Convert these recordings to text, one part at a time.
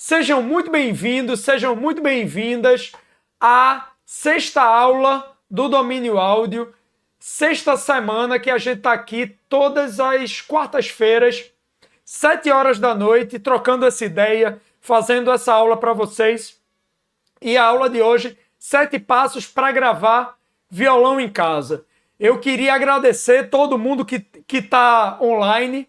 Sejam muito bem-vindos, sejam muito bem-vindas à sexta aula do Domínio Áudio, sexta semana que a gente está aqui todas as quartas-feiras, 7 horas da noite, trocando essa ideia, fazendo essa aula para vocês. E a aula de hoje, 7 passos para gravar violão em casa. Eu queria agradecer todo mundo que está online.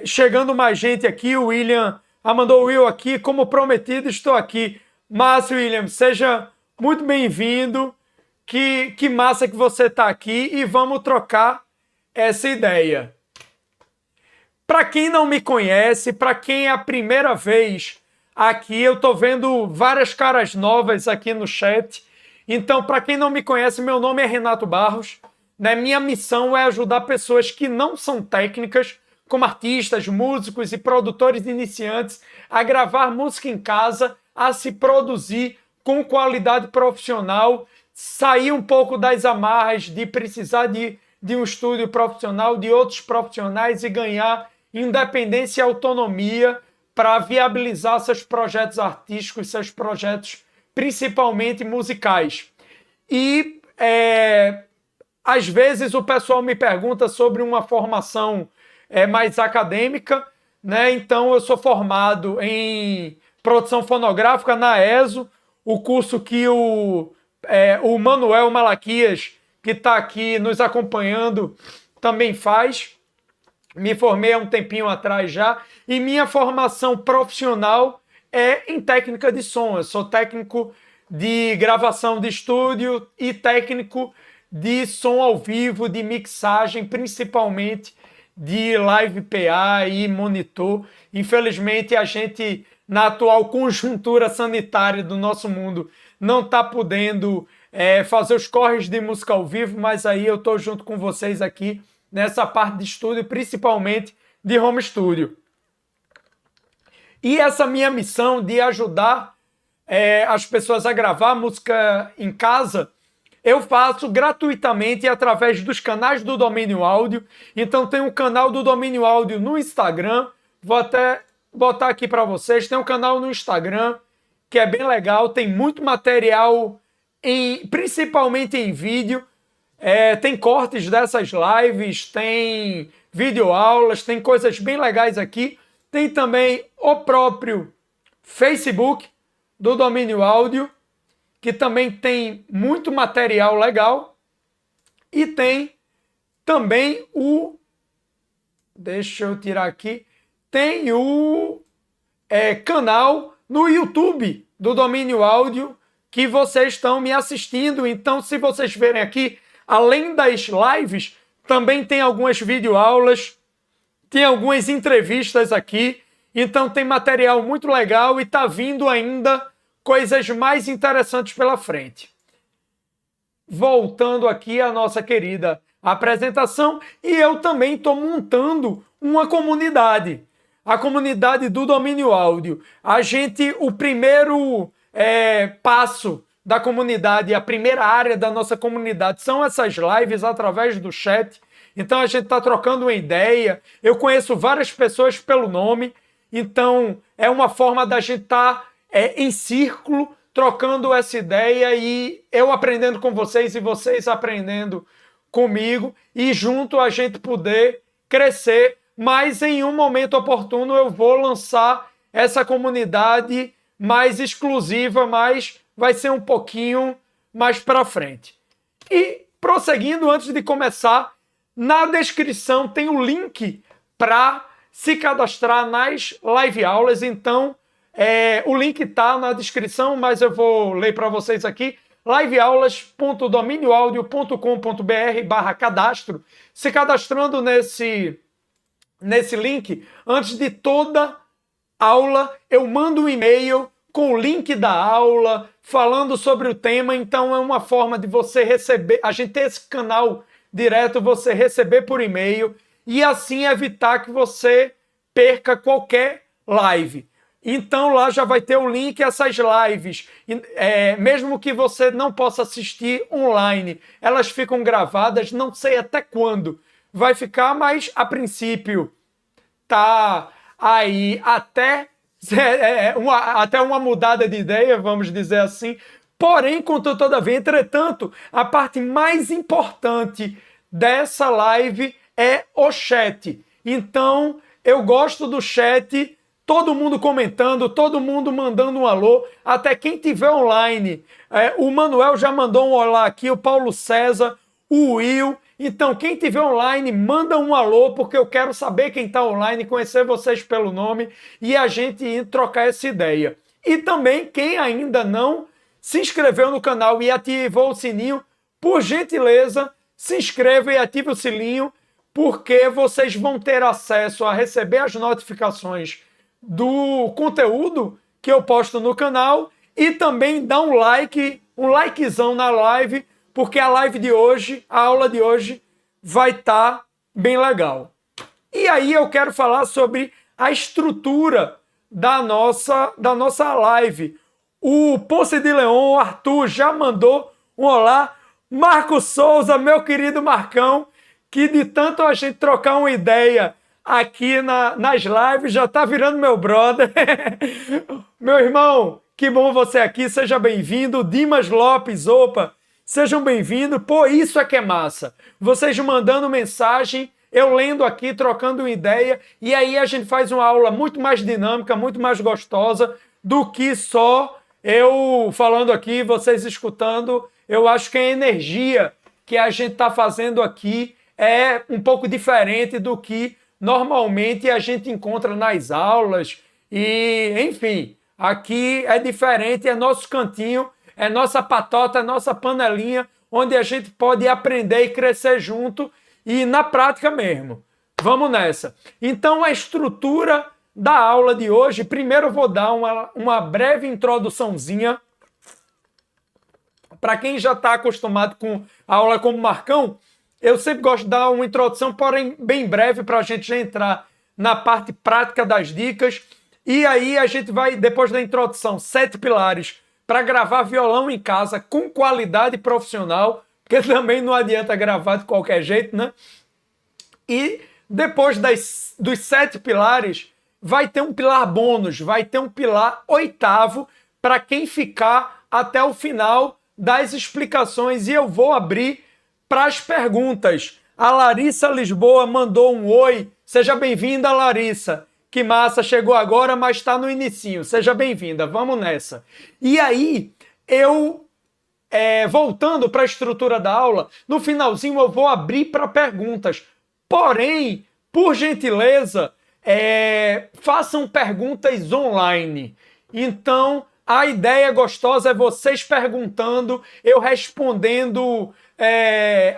Chegando mais gente aqui, o William mandou o Will aqui, como prometido, estou aqui. Márcio, William, seja muito bem-vindo. Que massa que você está aqui e vamos trocar essa ideia. Para quem não me conhece, para quem é a primeira vez aqui, eu estou vendo várias caras novas aqui no chat. Então, para quem não me conhece, meu nome é Renato Barros. Né? Minha missão é ajudar pessoas que não são técnicas, como artistas, músicos e produtores iniciantes, a gravar música em casa, a se produzir com qualidade profissional, sair um pouco das amarras de precisar de um estúdio profissional, de outros profissionais e ganhar independência e autonomia para viabilizar seus projetos artísticos, seus projetos principalmente musicais. E às vezes o pessoal me pergunta sobre uma formação mais acadêmica, né? Então eu sou formado em produção fonográfica na ESO, o curso que o Manuel Malaquias, que está aqui nos acompanhando, também faz. Me formei há um tempinho atrás já, e minha formação profissional é em técnica de som. Eu sou técnico de gravação de estúdio e técnico de som ao vivo, de mixagem, principalmente de live PA e monitor. Infelizmente, a gente, na atual conjuntura sanitária do nosso mundo, não está podendo fazer os corres de música ao vivo, mas aí eu estou junto com vocês aqui nessa parte de estúdio, principalmente de home studio. E essa minha missão de ajudar as pessoas a gravar música em casa, eu faço gratuitamente através dos canais do Domínio Áudio. Então tem um canal do Domínio Áudio no Instagram, vou até botar aqui para vocês, tem um canal no Instagram que é bem legal, tem muito material, principalmente em vídeo, tem cortes dessas lives, tem videoaulas, tem coisas bem legais aqui. Tem também o próprio Facebook do Domínio Áudio, que também tem muito material legal. E tem também deixa eu tirar aqui. Tem o canal no YouTube do Domínio Áudio, que vocês estão me assistindo. Então, se vocês verem aqui, além das lives, também tem algumas videoaulas, tem algumas entrevistas aqui, então tem material muito legal e está vindo ainda coisas mais interessantes pela frente. Voltando aqui à nossa querida apresentação, e eu também estou montando uma comunidade, a comunidade do Domínio Áudio. O primeiro passo da comunidade, a primeira área da nossa comunidade são essas lives através do chat. Então a gente está trocando uma ideia. Eu conheço várias pessoas pelo nome. Então é uma forma da gente estar em círculo, trocando essa ideia e eu aprendendo com vocês e vocês aprendendo comigo e junto a gente poder crescer. Mas em um momento oportuno eu vou lançar essa comunidade mais exclusiva, mas vai ser um pouquinho mais para frente. E prosseguindo, antes de começar, na descrição tem o link para se cadastrar nas live aulas. Então, o link está na descrição, mas eu vou ler para vocês aqui. liveaulas.dominioaudio.com.br/cadastro. Se cadastrando nesse link, antes de toda aula, eu mando um e-mail com o link da aula, falando sobre o tema. Então é uma forma de você receber, a gente ter esse canal direto, você receber por e-mail e assim evitar que você perca qualquer live. Então lá já vai ter o link, essas lives, mesmo que você não possa assistir online, elas ficam gravadas, não sei até quando vai ficar, mas a princípio tá aí até até uma mudada de ideia, vamos dizer assim. Porém, contudo, todavia, entretanto, a parte mais importante dessa live é o chat. Então, eu gosto do chat, todo mundo comentando, todo mundo mandando um alô, até quem tiver online. O Manuel já mandou um olá aqui, o Paulo César, o Will. Então, quem tiver online, manda um alô, porque eu quero saber quem está online, conhecer vocês pelo nome e a gente ir trocar essa ideia. E também, quem ainda não se inscreveu no canal e ativou o sininho, por gentileza, se inscreva e ative o sininho, porque vocês vão ter acesso a receber as notificações do conteúdo que eu posto no canal e também dar um like, um likezão na live, porque a live de hoje, a aula de hoje, vai estar bem legal. E aí eu quero falar sobre a estrutura da nossa live. O Ponce de Leon, o Arthur, já mandou um olá. Marco Souza, meu querido Marcão, que de tanto a gente trocar uma ideia aqui nas lives, já tá virando meu brother. Meu irmão, que bom você aqui, seja bem-vindo. Dimas Lopes, opa, sejam bem-vindos. Pô, isso é que é massa. Vocês mandando mensagem, eu lendo aqui, trocando uma ideia, e aí a gente faz uma aula muito mais dinâmica, muito mais gostosa do que só eu falando aqui, vocês escutando. Eu acho que a energia que a gente está fazendo aqui é um pouco diferente do que normalmente a gente encontra nas aulas. E, enfim, aqui é diferente, é nosso cantinho, é nossa patota, é nossa panelinha, onde a gente pode aprender e crescer junto e na prática mesmo. Vamos nessa. Então, a estrutura da aula de hoje, primeiro eu vou dar uma breve introduçãozinha para quem já está acostumado com a aula como Marcão. Eu sempre gosto de dar uma introdução, porém bem breve, para a gente já entrar na parte prática das dicas. E aí a gente vai, depois da introdução, 7 pilares para gravar violão em casa com qualidade profissional, porque também não adianta gravar de qualquer jeito, né? E depois dos 7 pilares, vai ter um pilar bônus, vai ter um pilar 8º para quem ficar até o final das explicações. E eu vou abrir para as perguntas. A Larissa Lisboa mandou um oi. Seja bem-vinda, Larissa. Que massa, chegou agora, mas está no inicinho. Seja bem-vinda, vamos nessa. E aí, voltando para a estrutura da aula, no finalzinho eu vou abrir para perguntas. Porém, por gentileza, façam perguntas online. Então, a ideia gostosa é vocês perguntando, eu respondendo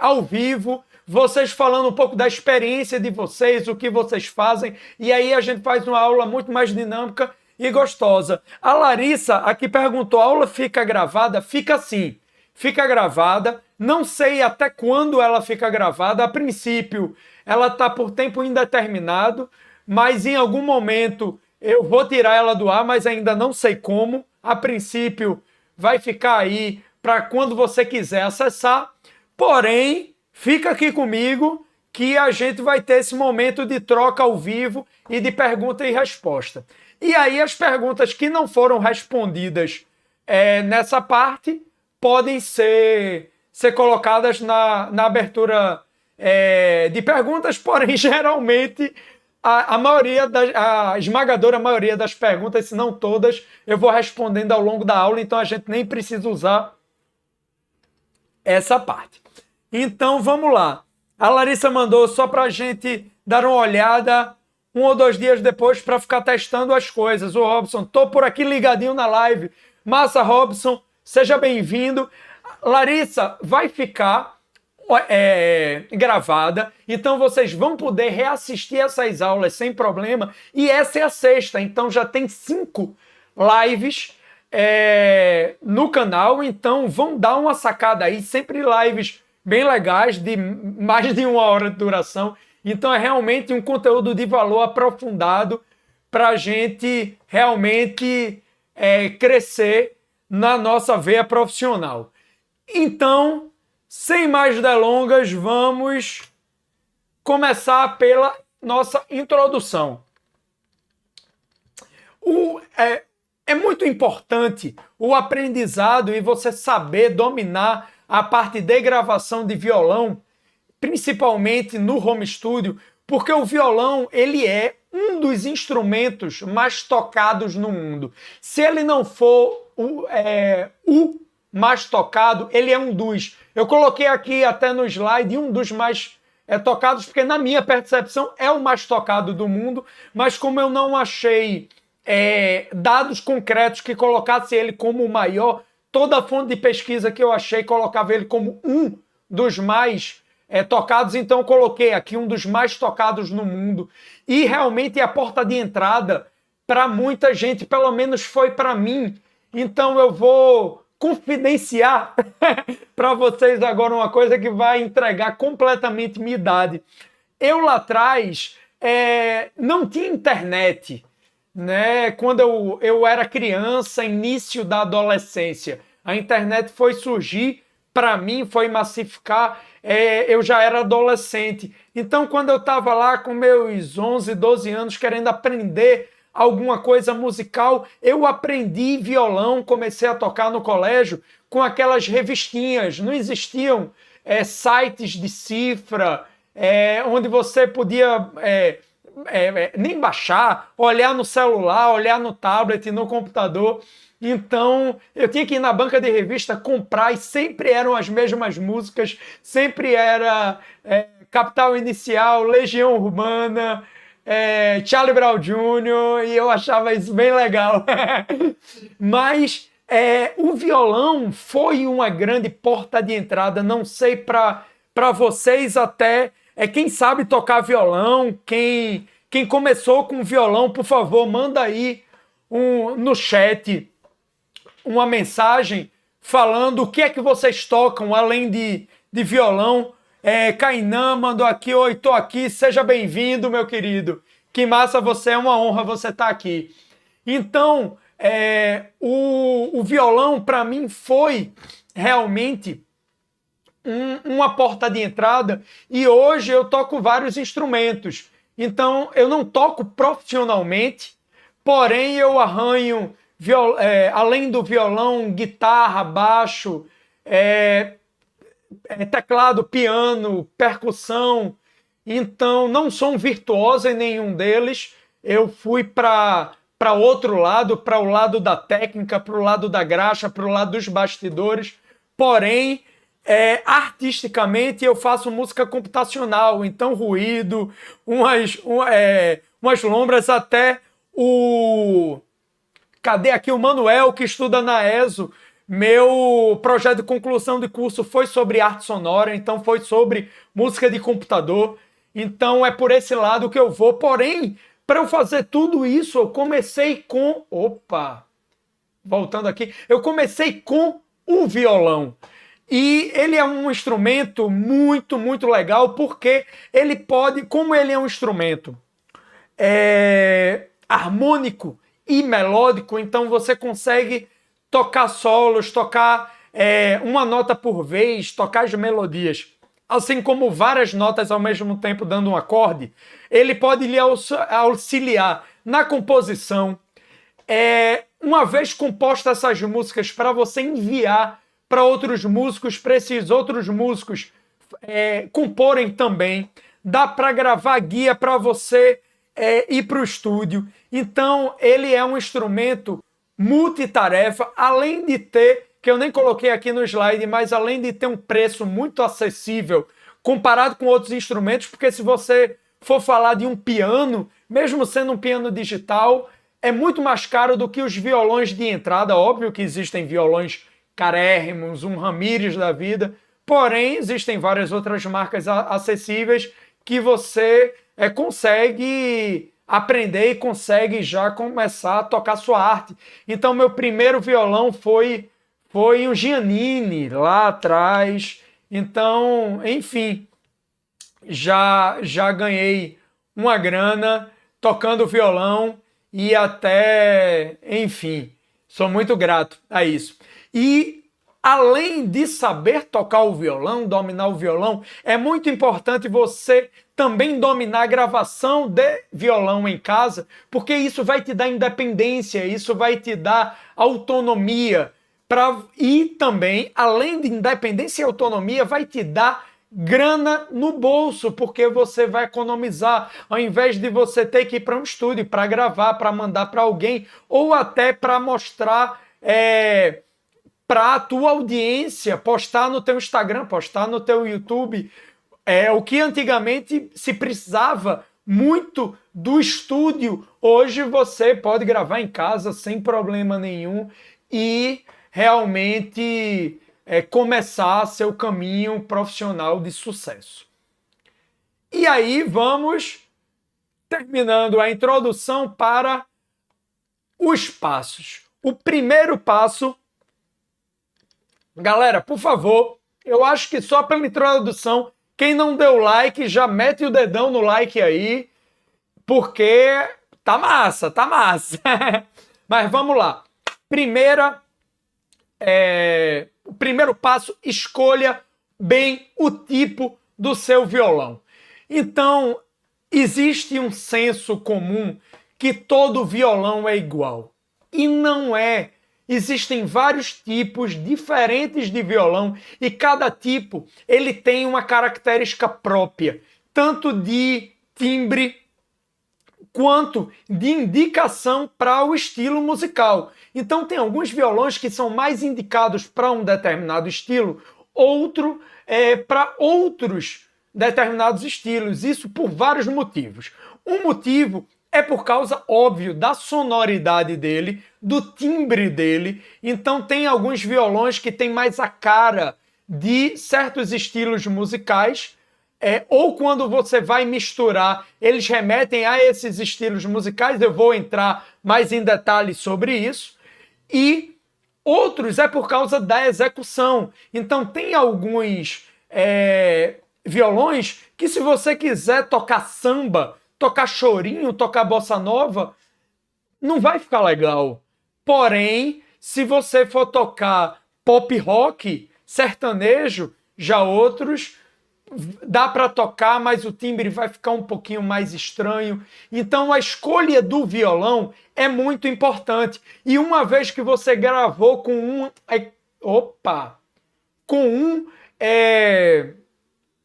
ao vivo, vocês falando um pouco da experiência de vocês, o que vocês fazem, e aí a gente faz uma aula muito mais dinâmica e gostosa. A Larissa aqui perguntou, a aula fica gravada? Fica sim, fica gravada. Não sei até quando ela fica gravada. A princípio, ela está por tempo indeterminado, mas em algum momento eu vou tirar ela do ar, mas ainda não sei como. A princípio, vai ficar aí para quando você quiser acessar. Porém, fica aqui comigo que a gente vai ter esse momento de troca ao vivo e de pergunta e resposta. E aí as perguntas que não foram respondidas nessa parte podem ser colocadas na abertura de perguntas, porém geralmente a esmagadora maioria das perguntas, se não todas, eu vou respondendo ao longo da aula, então a gente nem precisa usar essa parte. Então vamos lá. A Larissa mandou só para a gente dar uma olhada 1 ou 2 dias depois para ficar testando as coisas. O Robson, tô por aqui ligadinho na live. Massa, Robson, seja bem-vindo. Larissa, vai ficar gravada, então vocês vão poder reassistir essas aulas sem problema, e essa é a 6ª, então já tem 5 lives no canal, então vão dar uma sacada aí, sempre lives bem legais, de mais de 1 hora de duração, então é realmente um conteúdo de valor aprofundado para a gente realmente crescer na nossa veia profissional. Então, sem mais delongas, vamos começar pela nossa introdução. É muito importante o aprendizado e você saber dominar a parte de gravação de violão, principalmente no home studio, porque o violão ele é um dos instrumentos mais tocados no mundo. Se ele não for o mais tocado, ele é um dos. Eu coloquei aqui até no slide um dos mais tocados, porque na minha percepção é o mais tocado do mundo, mas como eu não achei dados concretos que colocasse ele como o maior, toda a fonte de pesquisa que eu achei colocava ele como um dos mais tocados, então eu coloquei aqui um dos mais tocados no mundo, e realmente é a porta de entrada para muita gente, pelo menos foi para mim. Então eu vou confidenciar para vocês agora uma coisa que vai entregar completamente minha idade. Eu lá atrás não tinha internet, né? Quando eu era criança, início da adolescência, a internet foi surgir para mim, foi massificar, eu já era adolescente. Então, quando eu estava lá com meus 11, 12 anos, querendo aprender alguma coisa musical, eu aprendi violão, comecei a tocar no colégio com aquelas revistinhas. Não existiam sites de cifra, onde você podia nem baixar, olhar no celular, olhar no tablet, no computador. Então, eu tinha que ir na banca de revista comprar e sempre eram as mesmas músicas, sempre era Capital Inicial, Legião Urbana, Charlie Brown Jr., e eu achava isso bem legal. Mas o violão foi uma grande porta de entrada, não sei para vocês até, quem sabe tocar violão, quem começou com violão, por favor, manda aí no chat uma mensagem falando o que é que vocês tocam além de violão. Kainan mandou aqui, oi, tô aqui, seja bem-vindo, meu querido. Que massa você, é uma honra você estar aqui. Então, o violão para mim foi realmente uma porta de entrada, e hoje eu toco vários instrumentos. Então, eu não toco profissionalmente, porém eu arranho, além do violão, guitarra, baixo, teclado, piano, percussão. Então, não sou um virtuoso em nenhum deles. Eu fui para outro lado, para o lado da técnica, para o lado da graxa, para o lado dos bastidores. Porém, artisticamente, eu faço música computacional. Então, ruído, umas lombras, até o... Cadê aqui o Manuel, que estuda na ESO? Meu projeto de conclusão de curso foi sobre arte sonora, então foi sobre música de computador. Então é por esse lado que eu vou. Porém, para eu fazer tudo isso, eu comecei com... Opa! Voltando aqui. Eu comecei com o violão. E ele é um instrumento muito, muito legal, porque ele pode... Como ele é um instrumento harmônico e melódico, então você consegue tocar solos, tocar uma nota por vez, tocar as melodias, assim como várias notas ao mesmo tempo dando um acorde. Ele pode lhe auxiliar na composição. Uma vez compostas essas músicas, para você enviar para outros músicos, para esses outros músicos comporem também. Dá para gravar guia para você ir para o estúdio. Então, ele é um instrumento multitarefa, além de ter, que eu nem coloquei aqui no slide, mas além de ter um preço muito acessível comparado com outros instrumentos, porque se você for falar de um piano, mesmo sendo um piano digital, é muito mais caro do que os violões de entrada. Óbvio que existem violões carérrimos, um Ramírez da vida, porém existem várias outras marcas acessíveis que você consegue aprender e consegue já começar a tocar sua arte. Então, meu primeiro violão foi um Giannini lá atrás. Então, enfim, já ganhei uma grana tocando violão e até, enfim, sou muito grato a isso. E além de saber tocar o violão, dominar o violão, é muito importante você também dominar a gravação de violão em casa, porque isso vai te dar independência, isso vai te dar autonomia. E também, além de independência e autonomia, vai te dar grana no bolso, porque você vai economizar, ao invés de você ter que ir para um estúdio para gravar, para mandar para alguém, ou até para mostrar para a tua audiência, postar no teu Instagram, postar no teu YouTube. O que antigamente se precisava muito do estúdio, hoje você pode gravar em casa sem problema nenhum e realmente começar seu caminho profissional de sucesso. E aí vamos terminando a introdução para os passos. O primeiro passo, galera, por favor, eu acho que só pela introdução, quem não deu like, já mete o dedão no like aí, porque tá massa, tá massa. Mas vamos lá. O primeiro passo, escolha bem o tipo do seu violão. Então, existe um senso comum que todo violão é igual. E não é. Existem vários tipos diferentes de violão e cada tipo ele tem uma característica própria, tanto de timbre quanto de indicação para o estilo musical. Então tem alguns violões que são mais indicados para um determinado estilo, outro para outros determinados estilos. Isso por vários motivos. Um motivo é por causa, óbvio, da sonoridade dele, do timbre dele. Então tem alguns violões que têm mais a cara de certos estilos musicais, ou quando você vai misturar, eles remetem a esses estilos musicais. Eu vou entrar mais em detalhes sobre isso. E outros é por causa da execução. Então tem alguns violões que, se você quiser tocar samba, tocar chorinho, tocar bossa nova, não vai ficar legal. Porém, se você for tocar pop rock, sertanejo, já outros dá para tocar, mas o timbre vai ficar um pouquinho mais estranho. Então a escolha do violão é muito importante. E uma vez que você gravou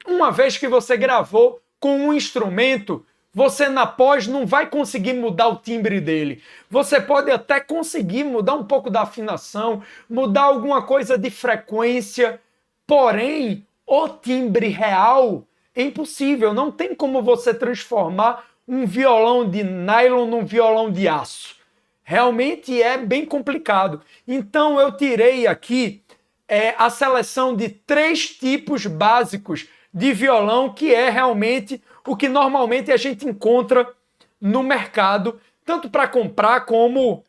uma vez que você gravou com um instrumento, você na pós não vai conseguir mudar o timbre dele. Você pode até conseguir mudar um pouco da afinação, mudar alguma coisa de frequência, porém o timbre real é impossível. Não tem como você transformar um violão de nylon num violão de aço. Realmente é bem complicado. Então eu tirei aqui a seleção de 3 tipos básicos de violão, que é realmente o que normalmente a gente encontra no mercado, tanto para comprar como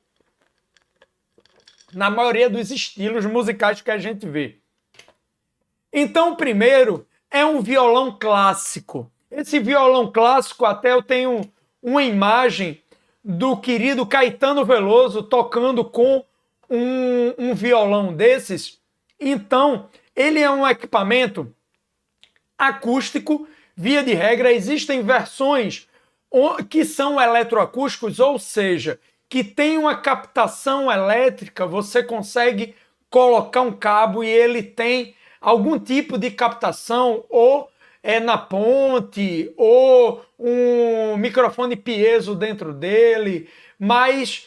na maioria dos estilos musicais que a gente vê. Então, o primeiro é um violão clássico. Esse violão clássico, até eu tenho uma imagem do querido Caetano Veloso tocando com um violão desses. Então, ele é um equipamento acústico. Via de regra, existem versões que são eletroacústicos, ou seja, que tem uma captação elétrica. Você consegue colocar um cabo e ele tem algum tipo de captação, ou na ponte, ou um microfone piezo dentro dele. Mas,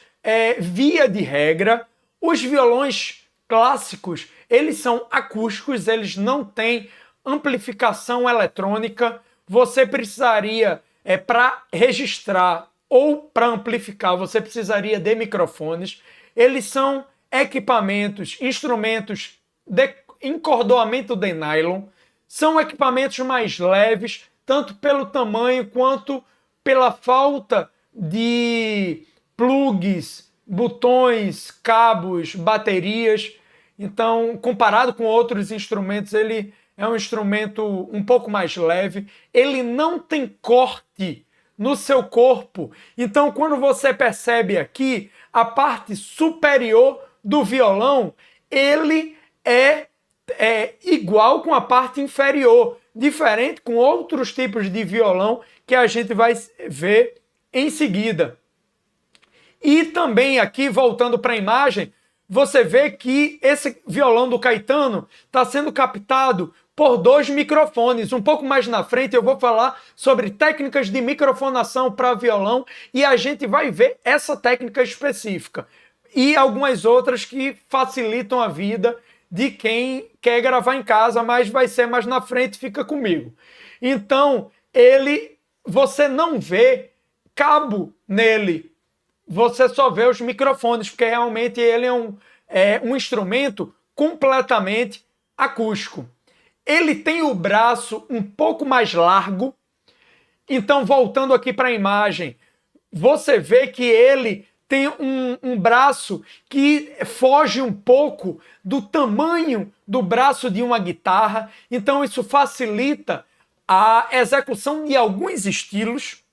via de regra, os violões clássicos, eles são acústicos, eles não têm amplificação eletrônica. Você precisaria, para registrar ou para amplificar, você precisaria de microfones. Eles são equipamentos, instrumentos de encordoamento de nylon. São equipamentos mais leves, tanto pelo tamanho quanto pela falta de plugs, botões, cabos, baterias. Então, comparado com outros instrumentos, ele é um instrumento um pouco mais leve. Ele não tem corte no seu corpo. Então, quando você percebe aqui, a parte superior do violão, ele é igual com a parte inferior, diferente com outros tipos de violão que a gente vai ver em seguida. E também aqui, voltando para a imagem, você vê que esse violão do Caetano está sendo captado por 2 microfones. Um pouco mais na frente eu vou falar sobre técnicas de microfonação para violão e a gente vai ver essa técnica específica e algumas outras que facilitam a vida de quem quer gravar em casa, mas vai ser mais na frente, fica comigo. Então, você não vê cabo nele, você só vê os microfones, porque realmente ele é um instrumento completamente acústico. Ele tem o braço um pouco mais largo, então voltando aqui para a imagem, você vê que ele tem um braço que foge um pouco do tamanho do braço de uma guitarra, então isso facilita a execução de alguns estilos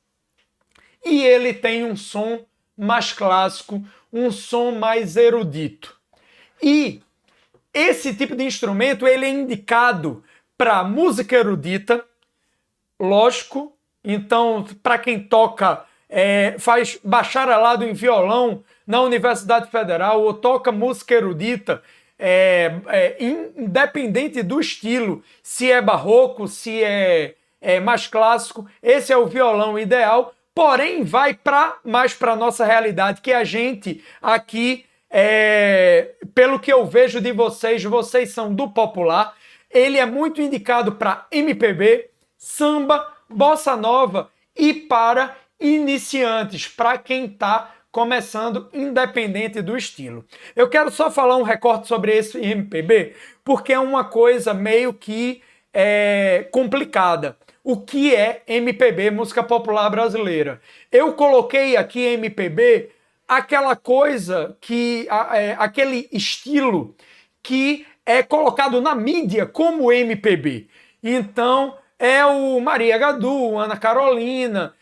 e ele tem um som mais clássico, um som mais erudito. E esse tipo de instrumento ele é indicado para música erudita, lógico, então para quem toca faz bacharelado em violão na Universidade Federal ou toca música erudita, independente do estilo, se é barroco, se é mais clássico, esse é o violão ideal, porém vai mais para a nossa realidade, que a gente aqui, pelo que eu vejo de vocês são do popular, ele é muito indicado para MPB, samba, bossa nova e para iniciantes, para quem está começando, independente do estilo. Eu quero só falar um recorte sobre esse MPB, porque é uma coisa meio que complicada. O que é MPB, música popular brasileira? Eu coloquei aqui MPB, aquela coisa que, aquele estilo que é colocado na mídia como MPB. Então, é o Maria Gadu, Ana Carolina,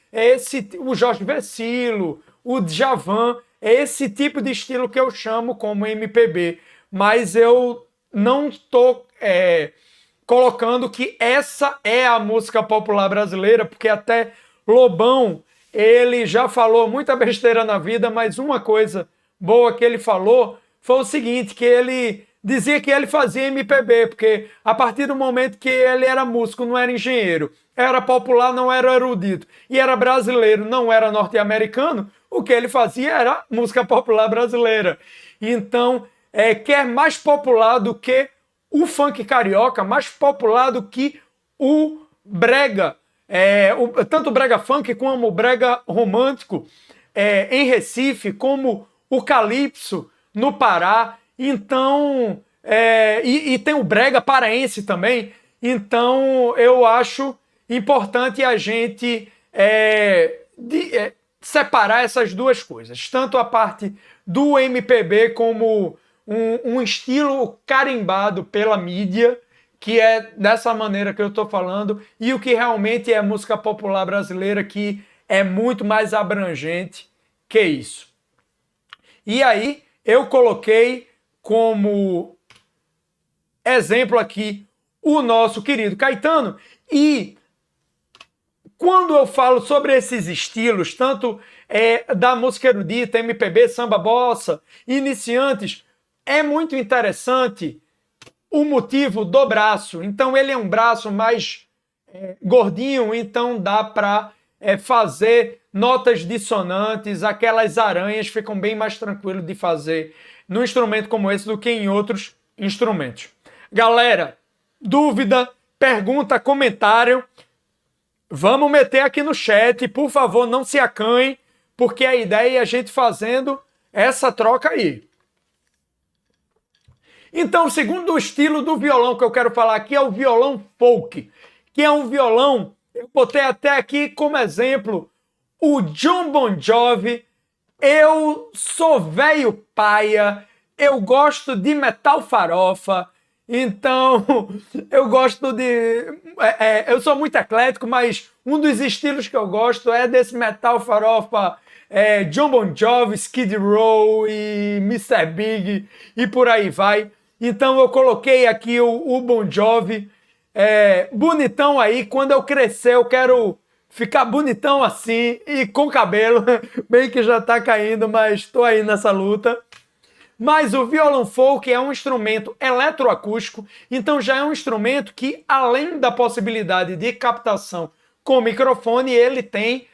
o Jorge Vecilo, o Djavan, é esse tipo de estilo que eu chamo como MPB. Mas eu não estou colocando que essa é a música popular brasileira, porque até Lobão, ele já falou muita besteira na vida, mas uma coisa boa que ele falou foi o seguinte, que ele dizia que ele fazia MPB, porque a partir do momento que ele era músico, não era engenheiro, era popular, não era erudito, e era brasileiro, não era norte-americano, o que ele fazia era música popular brasileira. Então, quer mais popular do que o funk carioca, mais popular do que o brega, tanto o brega funk como o brega romântico em Recife, como o calypso no Pará. Então, e tem o brega paraense também. Então, eu acho importante a gente separar essas duas coisas. Tanto a parte do MPB como um estilo carimbado pela mídia, que é dessa maneira que eu estou falando, e o que realmente é música popular brasileira, que é muito mais abrangente que isso. E aí, eu coloquei como exemplo aqui o nosso querido Caetano, e quando eu falo sobre esses estilos, tanto da música erudita, MPB, samba, bossa, iniciantes, é muito interessante o motivo do braço. Então ele é um braço mais gordinho, então dá para fazer notas dissonantes, aquelas aranhas ficam bem mais tranquilo de fazer num instrumento como esse do que em outros instrumentos. Galera, dúvida, pergunta, comentário, vamos meter aqui no chat, por favor, não se acanhem, porque a ideia é a gente fazendo essa troca aí. Então, o segundo estilo do violão que eu quero falar aqui é o violão folk, que é um violão, eu botei até aqui como exemplo o Jon Bon Jovi. Eu sou velho paia, eu gosto de metal farofa, então eu gosto de... eu sou muito eclético, mas um dos estilos que eu gosto é desse metal farofa, Jon Bon Jovi, Skid Row e Mr. Big e por aí vai. Então eu coloquei aqui o Bon Jovi, bonitão aí. Quando eu crescer eu quero ficar bonitão assim e com cabelo, bem que já tá caindo, mas tô aí nessa luta. Mas o violão folk é um instrumento eletroacústico, então já é um instrumento que, além da possibilidade de captação com microfone, ele tem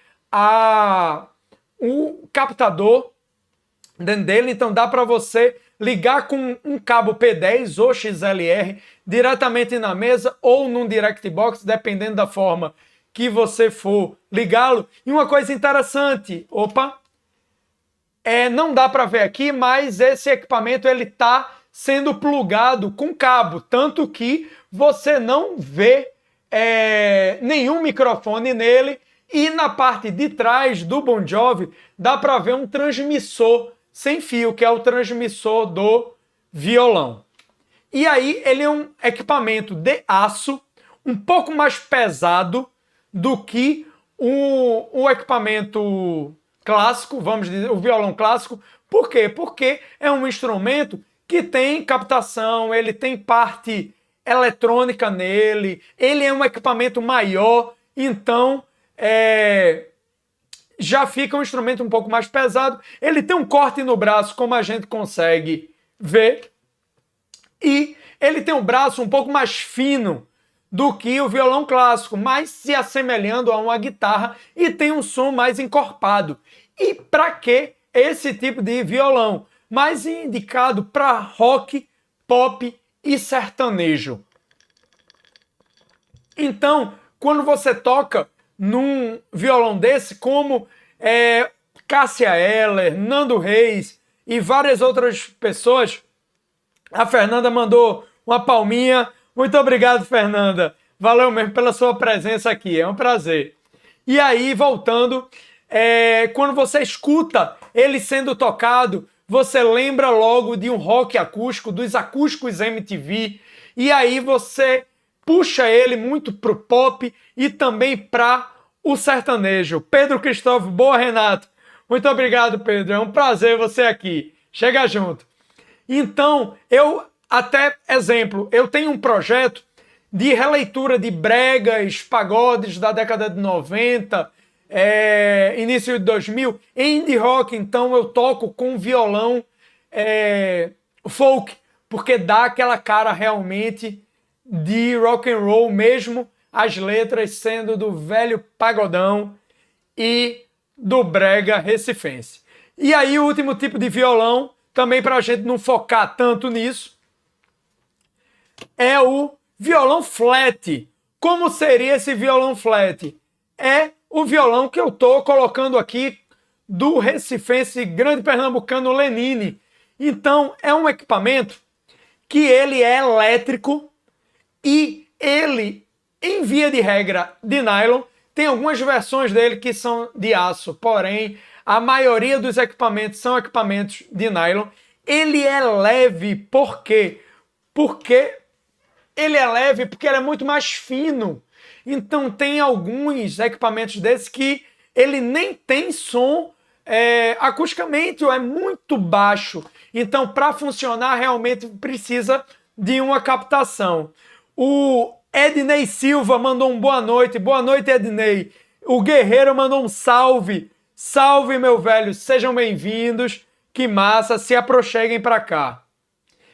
o captador dentro dele, então dá para você ligar com um cabo P10 ou XLR diretamente na mesa ou num direct box, dependendo da forma que você for ligá-lo. E uma coisa interessante, não dá para ver aqui, mas esse equipamento ele está sendo plugado com cabo, tanto que você não vê nenhum microfone nele, e na parte de trás do Bon Jovi dá para ver um transmissor sem fio, que é o transmissor do violão. E aí ele é um equipamento de aço, um pouco mais pesado do que o equipamento clássico, vamos dizer, o violão clássico. Por quê? Porque é um instrumento que tem captação, ele tem parte eletrônica nele, ele é um equipamento maior, então já fica um instrumento um pouco mais pesado. Ele tem um corte no braço, como a gente consegue ver, e ele tem um braço um pouco mais fino do que o violão clássico, mas se assemelhando a uma guitarra, e tem um som mais encorpado. E para que esse tipo de violão? Mais indicado para rock, pop e sertanejo. Então, quando você toca num violão desse, como Cássia Eller, Nando Reis e várias outras pessoas, a Fernanda mandou uma palminha. Muito obrigado, Fernanda. Valeu mesmo pela sua presença aqui, é um prazer. E aí, voltando, quando você escuta ele sendo tocado, você lembra logo de um rock acústico, dos acústicos MTV, e aí você puxa ele muito pro pop e também para o sertanejo. Pedro Cristóvão, boa, Renato. Muito obrigado, Pedro. É um prazer você aqui. Chega junto. Então, eu tenho um projeto de releitura de bregas, pagodes da década de 90, início de 2000, em indie rock. Então eu toco com violão folk, porque dá aquela cara realmente de rock and roll, mesmo as letras sendo do velho pagodão e do brega recifense. E aí o último tipo de violão, também para a gente não focar tanto nisso, é o violão flat. Como seria esse violão flat? É o violão que eu estou colocando aqui do recifense grande pernambucano Lenine. Então é um equipamento que ele é elétrico e ele, em via de regra, de nylon. Tem algumas versões dele que são de aço, porém a maioria dos equipamentos são equipamentos de nylon. Ele é leve, por quê? Porque ele é leve porque ele é muito mais fino. Então tem alguns equipamentos desses que ele nem tem som acusticamente, ou é muito baixo. Então para funcionar realmente precisa de uma captação. O Ednei Silva mandou um boa noite. Boa noite, Ednei. O Guerreiro mandou um salve. Salve, meu velho. Sejam bem-vindos. Que massa. Se aproxeguem para cá.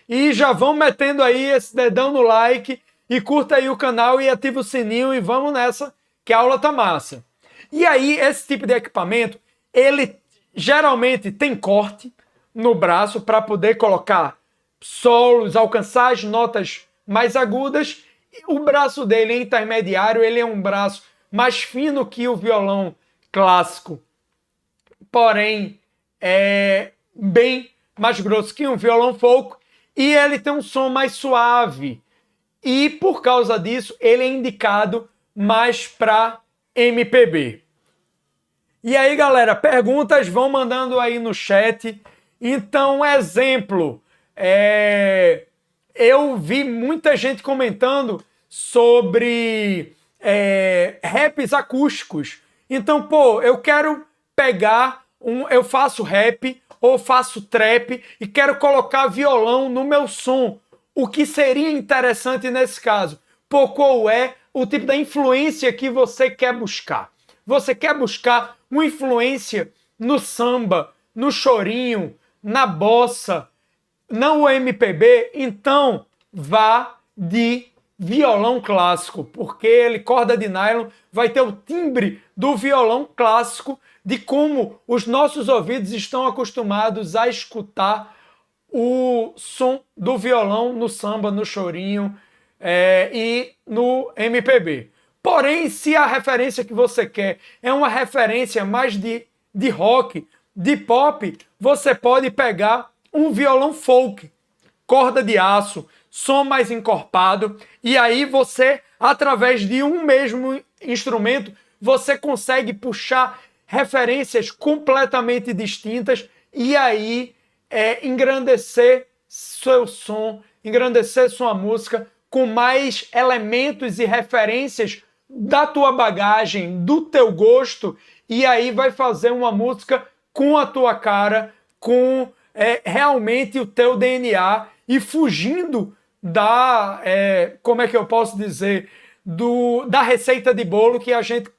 E já vão metendo aí esse dedão no like e curta aí o canal e ativa o sininho e vamos nessa, que a aula tá massa. E aí, esse tipo de equipamento, ele geralmente tem corte no braço para poder colocar solos, alcançar as notas mais agudas. O braço dele é intermediário, ele é um braço mais fino que o violão clássico, porém é bem mais grosso que um violão folk, e ele tem um som mais suave, e por causa disso ele é indicado mais para MPB. E aí, galera, perguntas vão mandando aí no chat. Então, exemplo, eu vi muita gente comentando sobre raps acústicos. Então, eu quero pegar eu faço rap ou faço trap e quero colocar violão no meu som. o que seria interessante nesse caso? Qual é o tipo da influência que você quer buscar? Você quer buscar uma influência no samba, no chorinho, na bossa, não o MPB? Então vá de violão clássico, porque ele, corda de nylon, vai ter o timbre do violão clássico, de como os nossos ouvidos estão acostumados a escutar o som do violão no samba, no chorinho e no MPB. Porém, se a referência que você quer é uma referência mais de rock, de pop, você pode pegar um violão folk, corda de aço, som mais encorpado, e aí você, através de um mesmo instrumento, você consegue puxar referências completamente distintas e aí engrandecer seu som, engrandecer sua música com mais elementos e referências da tua bagagem, do teu gosto, e aí vai fazer uma música com a tua cara, com realmente o teu DNA, e fugindo da, como é que eu posso dizer, da receita de bolo que a gente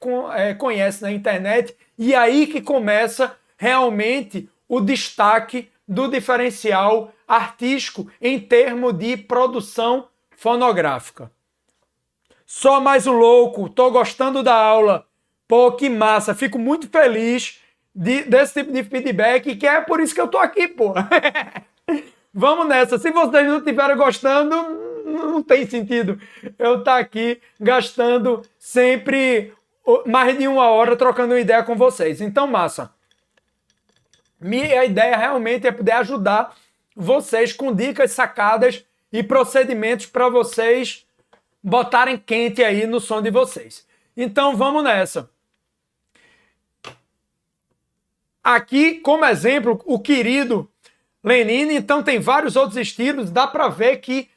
conhece na internet, e aí que começa realmente o destaque do diferencial artístico em termos de produção fonográfica. Só mais um louco, tô gostando da aula. Pô, que massa, fico muito feliz desse tipo de feedback, que é por isso que eu tô aqui, pô. Vamos nessa. Se vocês não estiverem gostando, não tem sentido eu estar aqui gastando sempre mais de 1 hora trocando uma ideia com vocês. Então, massa. Minha ideia realmente é poder ajudar vocês com dicas, sacadas e procedimentos para vocês botarem quente aí no som de vocês. Então, vamos nessa. Aqui, como exemplo, o querido Lenine. Então tem vários outros estilos, dá para ver que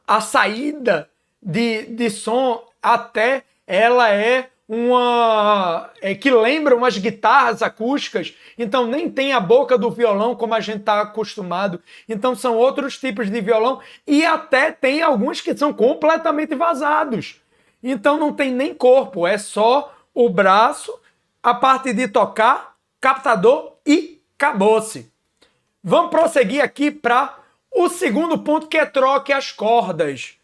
a saída de som até ela é uma que lembra umas guitarras acústicas, então nem tem a boca do violão como a gente está acostumado, então são outros tipos de violão, e até tem alguns que são completamente vazados, então não tem nem corpo, é só o braço, a parte de tocar, captador e acabou-se. Vamos prosseguir aqui para o segundo ponto, que é troque as cordas.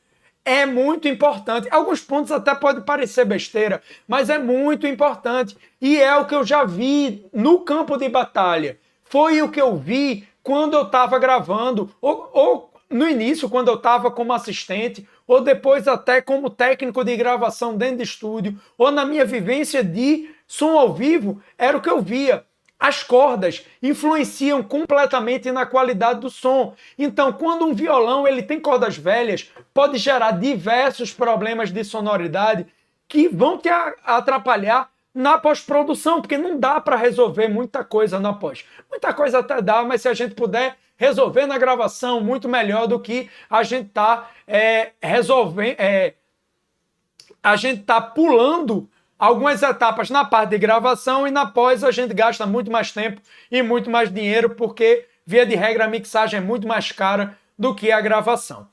É muito importante. Alguns pontos até podem parecer besteira, mas é muito importante. E é o que eu já vi no campo de batalha. Foi o que eu vi quando eu estava gravando, ou no início, quando eu estava como assistente, ou depois até como técnico de gravação dentro de estúdio, ou na minha vivência de som ao vivo, era o que eu via. As cordas influenciam completamente na qualidade do som. Então, quando um violão ele tem cordas velhas, pode gerar diversos problemas de sonoridade que vão te atrapalhar na pós-produção, porque não dá para resolver muita coisa na pós. Muita coisa até dá, mas se a gente puder resolver na gravação, muito melhor do que a gente tá resolvendo, a gente tá pulando algumas etapas na parte de gravação, e na pós a gente gasta muito mais tempo e muito mais dinheiro, porque, via de regra, a mixagem é muito mais cara do que a gravação.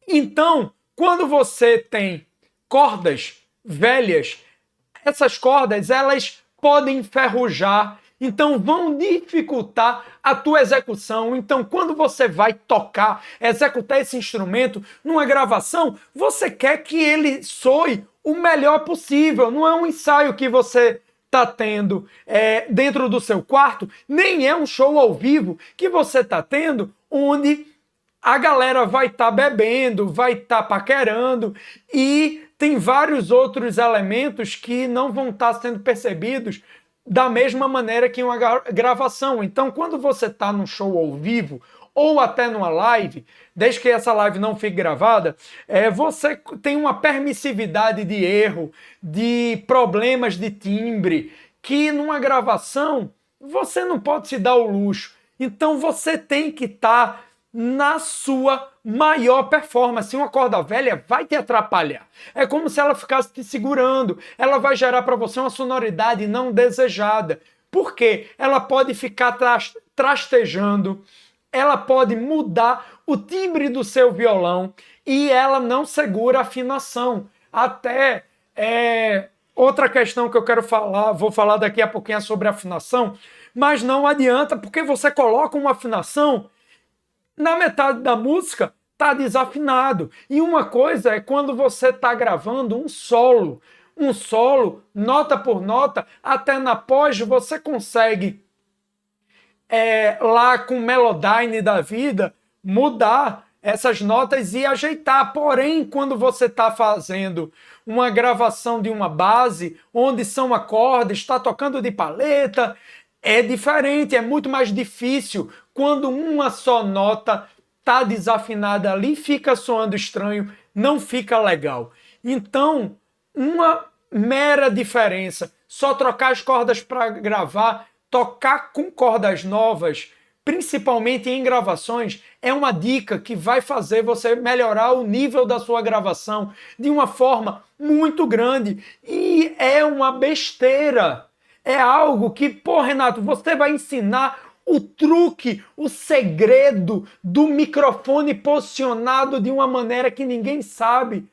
Então, quando você tem cordas velhas, essas cordas elas podem enferrujar, então vão dificultar a tua execução. Então, quando você vai tocar, executar esse instrumento numa gravação, você quer que ele soe o melhor possível. Não é um ensaio que você está tendo dentro do seu quarto, nem é um show ao vivo que você está tendo, onde a galera vai estar bebendo, vai estar paquerando, e tem vários outros elementos que não vão estar sendo percebidos da mesma maneira que uma gravação. Então, quando você está num show ao vivo, ou até numa live, desde que essa live não fique gravada, você tem uma permissividade de erro, de problemas de timbre, que numa gravação você não pode se dar o luxo. Então você tem que estar na sua maior performance. Uma corda velha vai te atrapalhar. É como se ela ficasse te segurando. Ela vai gerar para você uma sonoridade não desejada. Por quê? Ela pode ficar trastejando, ela pode mudar o timbre do seu violão e ela não segura a afinação. Até outra questão que eu quero falar, vou falar daqui a pouquinho sobre afinação, mas não adianta, porque você coloca uma afinação, na metade da música está desafinado. E uma coisa é quando você está gravando um solo, nota por nota, até na pós você consegue, lá com o Melodyne da vida, mudar essas notas e ajeitar. Porém, quando você está fazendo uma gravação de uma base, onde são acordes, está tocando de paleta, é diferente, é muito mais difícil. Quando uma só nota está desafinada ali, fica soando estranho, não fica legal. Então, uma mera diferença, só trocar as cordas para gravar, tocar com cordas novas, principalmente em gravações, é uma dica que vai fazer você melhorar o nível da sua gravação de uma forma muito grande. E é uma besteira. É algo que, pô, Renato, você vai ensinar o truque, o segredo do microfone posicionado de uma maneira que ninguém sabe.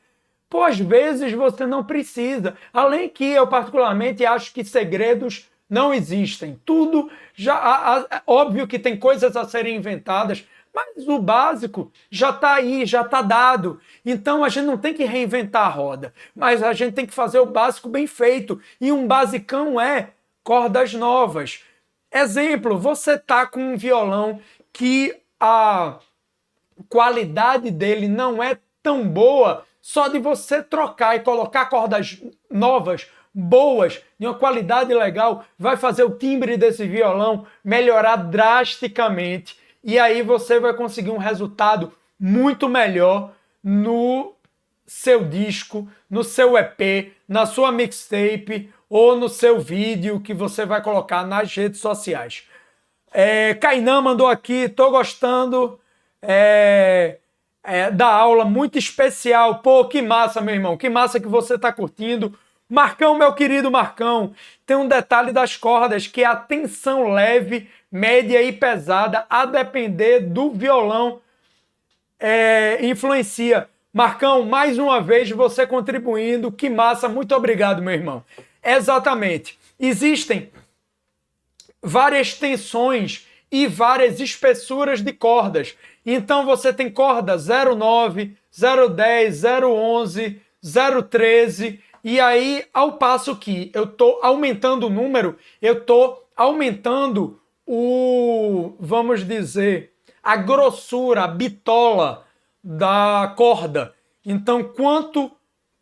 Pô, às vezes você não precisa. Além que eu particularmente acho que segredos não existem. Tudo já... óbvio que tem coisas a serem inventadas, mas o básico já está aí, já está dado. Então a gente não tem que reinventar a roda, mas a gente tem que fazer o básico bem feito. E um basicão é cordas novas. Exemplo, você está com um violão que a qualidade dele não é tão boa, só de você trocar e colocar cordas novas, boas, de uma qualidade legal, vai fazer o timbre desse violão melhorar drasticamente. E aí você vai conseguir um resultado muito melhor no seu disco, no seu EP, na sua mixtape ou no seu vídeo que você vai colocar nas redes sociais. Kainan mandou aqui, tô gostando da aula, muito especial. Pô, que massa, meu irmão, que massa que você tá curtindo. Marcão, meu querido Marcão, tem um detalhe das cordas, que é a tensão leve, média e pesada, a depender do violão, influencia. Marcão, mais uma vez você contribuindo, que massa, muito obrigado, meu irmão. Exatamente, existem várias tensões e várias espessuras de cordas. Então você tem corda 0,9, 0,10, 0,11, 0,13... E aí, ao passo que eu estou aumentando o número, eu estou aumentando vamos dizer, a grossura, a bitola da corda. Então, quanto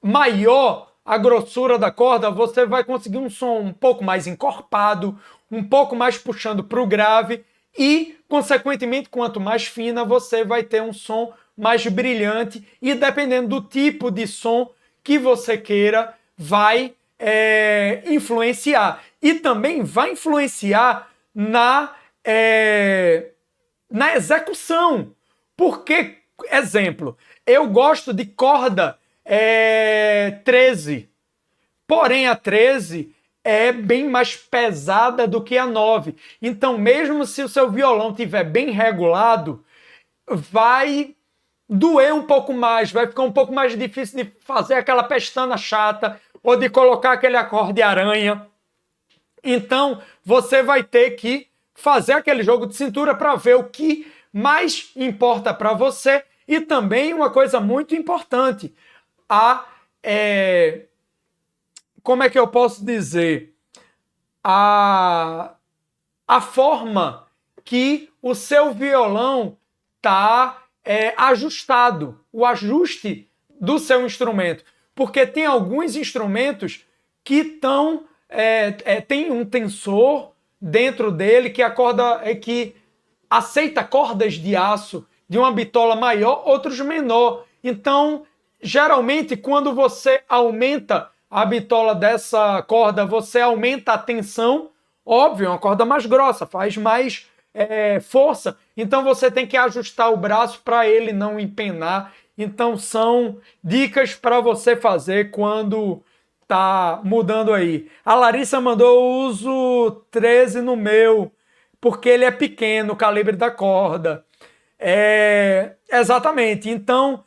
maior a grossura da corda, você vai conseguir um som um pouco mais encorpado, um pouco mais puxando para o grave e, consequentemente, quanto mais fina, você vai ter um som mais brilhante e, dependendo do tipo de som que você queira, vai influenciar. E também vai influenciar na execução. Porque, exemplo, eu gosto de corda 13, porém a 13 é bem mais pesada do que a 9. Então, mesmo se o seu violão estiver bem regulado, vai doer um pouco mais, vai ficar um pouco mais difícil de fazer aquela pestana chata ou de colocar aquele acorde aranha. Então, você vai ter que fazer aquele jogo de cintura para ver o que mais importa para você. E também uma coisa muito importante, como é que eu posso dizer? A forma que o seu violão está ajustado, o ajuste do seu instrumento. Porque tem alguns instrumentos que tem um tensor dentro dele que que aceita cordas de aço de uma bitola maior, outros menor. Então, geralmente, quando você aumenta a bitola dessa corda, você aumenta a tensão. Óbvio, é uma corda mais grossa, faz mais força. Então, você tem que ajustar o braço para ele não empenar. Então, são dicas para você fazer quando tá mudando aí. A Larissa mandou: uso 13 no meu. porque ele é pequeno, o calibre da corda. Exatamente. Então,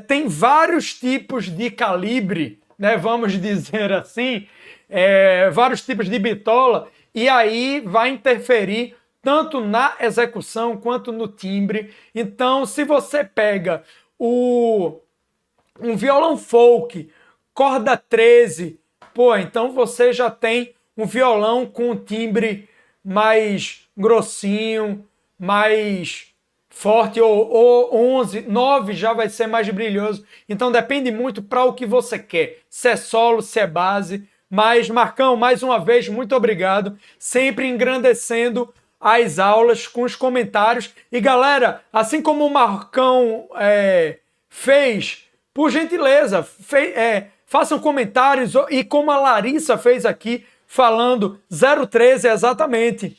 tem vários tipos de calibre, né, vamos dizer assim, vários tipos de bitola, e aí vai interferir tanto na execução quanto no timbre. Então, se você pega um violão folk, corda 13, pô, então você já tem um violão com um timbre mais grossinho, mais forte, ou 11, 9 já vai ser mais brilhoso. Então depende muito para o que você quer, se é solo, se é base. Mas, Marcão, mais uma vez, muito obrigado, sempre engrandecendo as aulas com os comentários. E galera, assim como o Marcão fez, por gentileza, façam comentários, e como a Larissa fez aqui, falando 013 exatamente.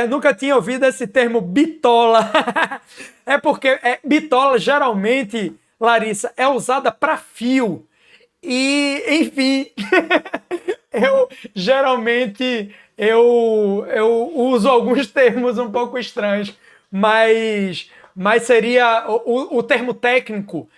Nunca tinha ouvido esse termo bitola. É porque bitola geralmente, Larissa, é usada para fio. E, enfim, eu uso alguns termos um pouco estranhos, mas seria o termo técnico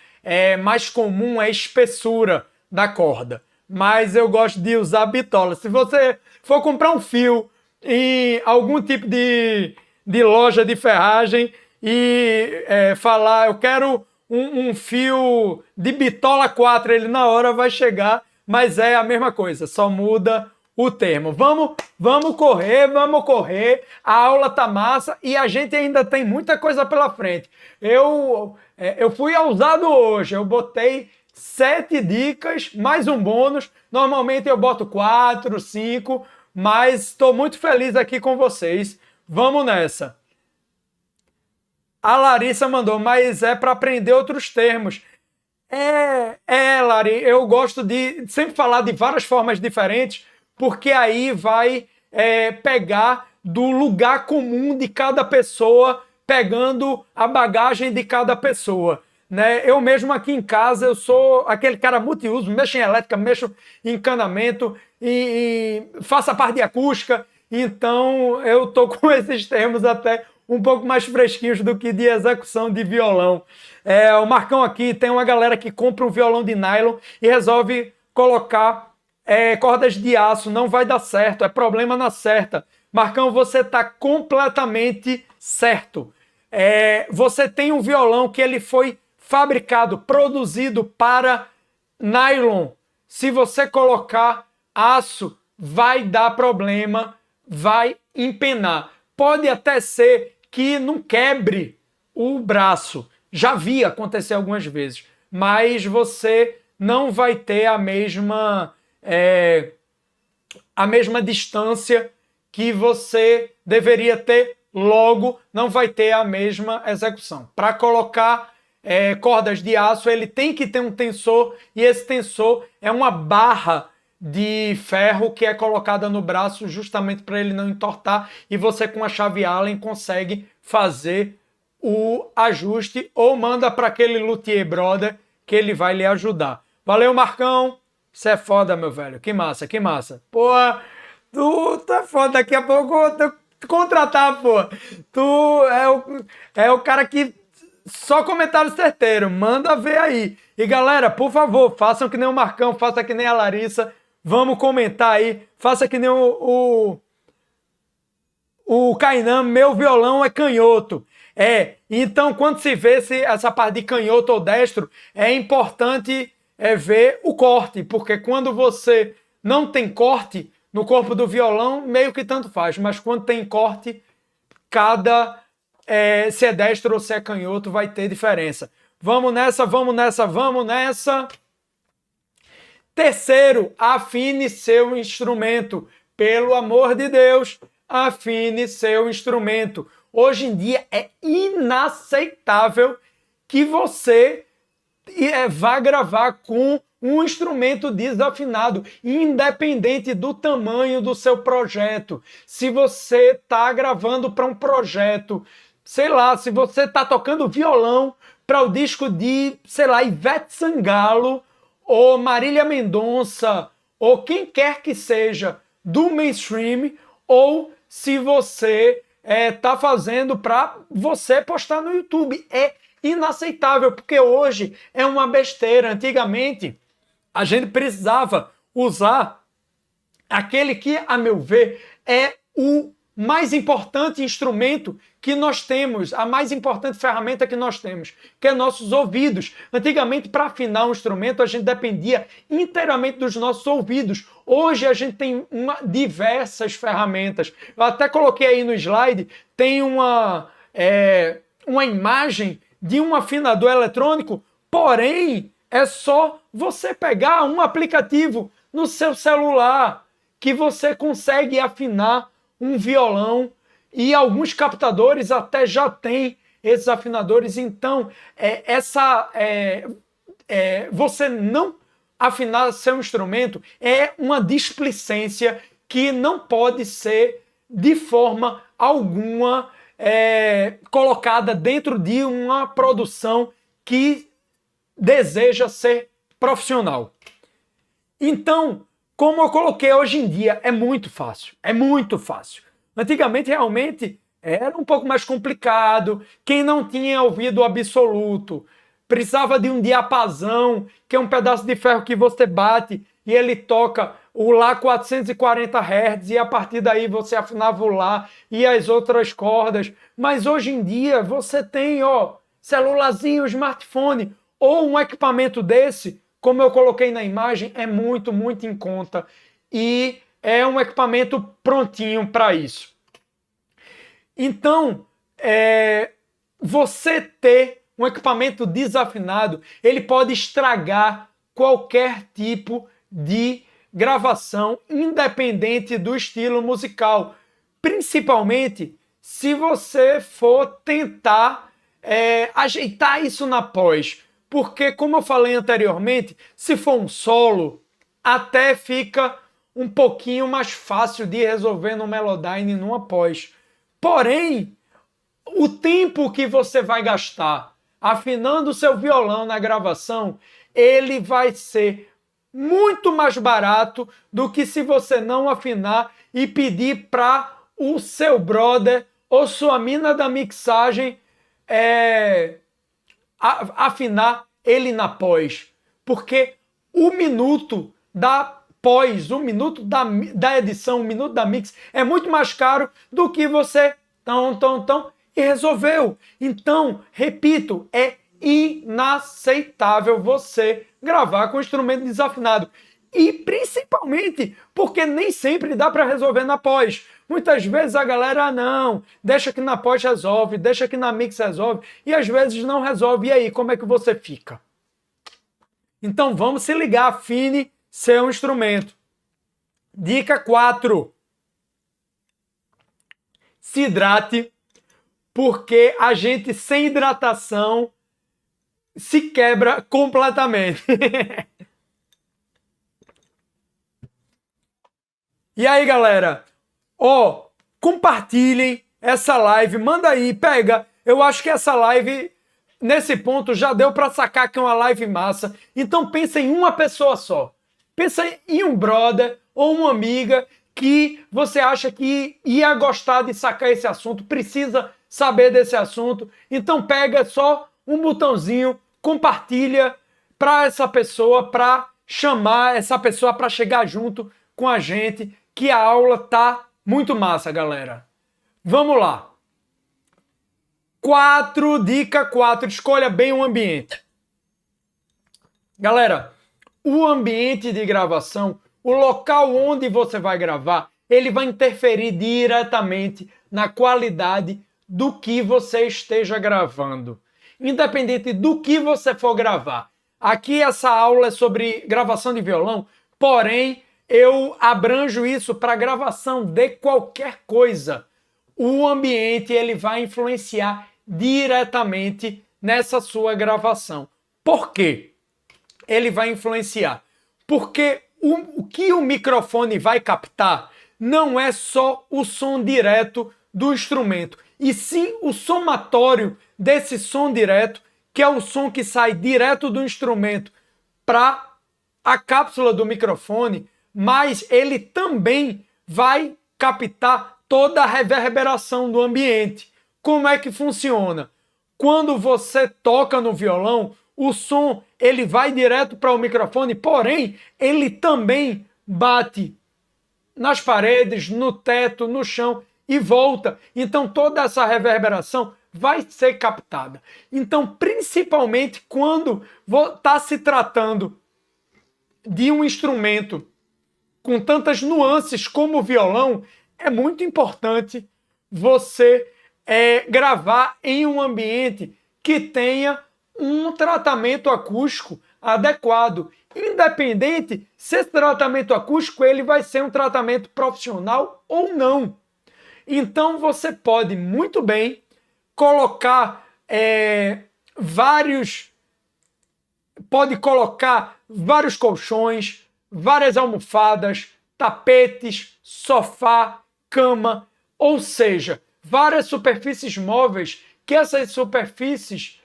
mais comum é espessura da corda. Mas eu gosto de usar bitola. Se você for comprar um fio em algum tipo de loja de ferragem e falar, eu quero um fio de bitola 4, ele na hora vai chegar, mas é a mesma coisa, só muda o termo. Vamos correr, a aula tá massa e a gente ainda tem muita coisa pela frente. Eu fui ousado hoje, eu botei 7 dicas, mais um bônus. Normalmente eu boto 4, 5, mas estou muito feliz aqui com vocês. Vamos nessa. A Larissa mandou, mas é para aprender outros termos. Lari, eu gosto de sempre falar de várias formas diferentes, porque aí vai pegar do lugar comum de cada pessoa, pegando a bagagem de cada pessoa. Né? Eu mesmo aqui em casa, eu sou aquele cara multiuso, mexo em elétrica, mexo em encanamento e faço a parte de acústica, então eu tô com esses termos até um pouco mais fresquinhos do que de execução de violão. O Marcão aqui tem uma galera que compra um violão de nylon e resolve colocar cordas de aço, não vai dar certo, é problema na certa. Marcão, você está completamente certo. Você tem um violão que ele foi fabricado, produzido para nylon. Se você colocar aço, vai dar problema, vai empenar. Pode até ser que não quebre o braço. Já vi acontecer algumas vezes, mas você não vai ter a mesma distância que você deveria ter, logo não vai ter a mesma execução. Para colocar cordas de aço, ele tem que ter um tensor, e esse tensor é uma barra de ferro que é colocada no braço justamente para ele não entortar, e você com a chave Allen consegue fazer o ajuste ou manda para aquele luthier brother que ele vai lhe ajudar. Valeu, Marcão! Você é foda, meu velho. Que massa, que massa. Pô, tu é foda. Daqui a pouco eu vou te contratar, pô. Tu é o cara que... Só comentário certeiro. Manda ver aí. E galera, por favor, façam que nem o Marcão, faça que nem a Larissa. Vamos comentar aí. Faça que nem o Kainan, meu violão é canhoto. Então quando se vê essa parte de canhoto ou destro, é importante ver o corte, porque quando você não tem corte no corpo do violão, meio que tanto faz, mas quando tem corte, se é destro ou se é canhoto, vai ter diferença. Vamos nessa, vamos nessa, vamos nessa. Terceiro, afine seu instrumento. Pelo amor de Deus, afine seu instrumento. Hoje em dia é inaceitável que você vá gravar com um instrumento desafinado, independente do tamanho do seu projeto. Se você está gravando para um projeto, sei lá, se você está tocando violão para o disco de, sei lá, Ivete Sangalo, ou Marília Mendonça, ou quem quer que seja do mainstream, ou se você tá fazendo para você postar no YouTube. É inaceitável, porque hoje é uma besteira. Antigamente, a gente precisava usar aquele que, a meu ver, é o mais importante instrumento que nós temos, a mais importante ferramenta que nós temos, que é nossos ouvidos. Antigamente, para afinar um instrumento, a gente dependia inteiramente dos nossos ouvidos. Hoje a gente tem diversas ferramentas. Eu até coloquei aí no slide, tem uma imagem de um afinador eletrônico, porém, é só você pegar um aplicativo no seu celular que você consegue afinar um violão, e alguns captadores até já têm esses afinadores. Então, você não afinar seu instrumento é uma displicência que não pode ser de forma alguma colocada dentro de uma produção que deseja ser profissional. Então, como eu coloquei, hoje em dia é muito fácil, é muito fácil. Antigamente, realmente, era um pouco mais complicado. Quem não tinha ouvido absoluto precisava de um diapasão, que é um pedaço de ferro que você bate e ele toca o Lá 440 Hz, e a partir daí você afinava o Lá e as outras cordas. Mas hoje em dia você tem celularzinho, smartphone ou um equipamento desse, como eu coloquei na imagem, é muito, muito em conta. E é um equipamento prontinho para isso. Então, você ter um equipamento desafinado, ele pode estragar qualquer tipo de gravação, independente do estilo musical. Principalmente se você for tentar ajeitar isso na pós. Porque, como eu falei anteriormente, se for um solo, até fica um pouquinho mais fácil de resolver no Melodyne e numa pós. Porém, o tempo que você vai gastar afinando o seu violão na gravação, ele vai ser muito mais barato do que se você não afinar e pedir para o seu brother ou sua mina da mixagem afinar ele na pós. Porque o minuto da pós, o minuto da edição, o minuto da mix é muito mais caro do que você e resolveu. Então, repito, é inaceitável você gravar com instrumento desafinado. E principalmente porque nem sempre dá para resolver na pós. Muitas vezes a galera, não, deixa que na pós resolve, deixa que na mix resolve, e às vezes não resolve. E aí, como é que você fica? Então vamos se ligar, afine seu instrumento. Dica 4. Se hidrate, porque a gente sem hidratação se quebra completamente. E aí, galera, compartilhem essa live, manda aí, pega. Eu acho que essa live, nesse ponto, já deu para sacar que é uma live massa. Então pensa em uma pessoa só. Pensa em um brother ou uma amiga que você acha que ia gostar de sacar esse assunto, precisa saber desse assunto. Então pega só um botãozinho, compartilha para essa pessoa, para chamar essa pessoa para chegar junto com a gente, que a aula tá muito massa, galera. Vamos lá. Dica 4, escolha bem o ambiente. Galera, o ambiente de gravação, o local onde você vai gravar, ele vai interferir diretamente na qualidade do que você esteja gravando. Independente do que você for gravar. Aqui essa aula é sobre gravação de violão, porém eu abranjo isso para gravação de qualquer coisa. O ambiente ele vai influenciar diretamente nessa sua gravação. Por quê? Ele vai influenciar. Porque o que o microfone vai captar não é só o som direto do instrumento, e sim o somatório desse som direto, que é o som que sai direto do instrumento para a cápsula do microfone, mas ele também vai captar toda a reverberação do ambiente. Como é que funciona? Quando você toca no violão, o som ele vai direto para o microfone, porém, ele também bate nas paredes, no teto, no chão e volta. Então, toda essa reverberação vai ser captada. Então, principalmente quando está se tratando de um instrumento com tantas nuances como o violão, é muito importante você gravar em um ambiente que tenha um tratamento acústico adequado. Independente se esse tratamento acústico ele vai ser um tratamento profissional ou não. Então você pode muito bem colocar vários colchões, várias almofadas, tapetes, sofá, cama, ou seja, várias superfícies móveis que essas superfícies,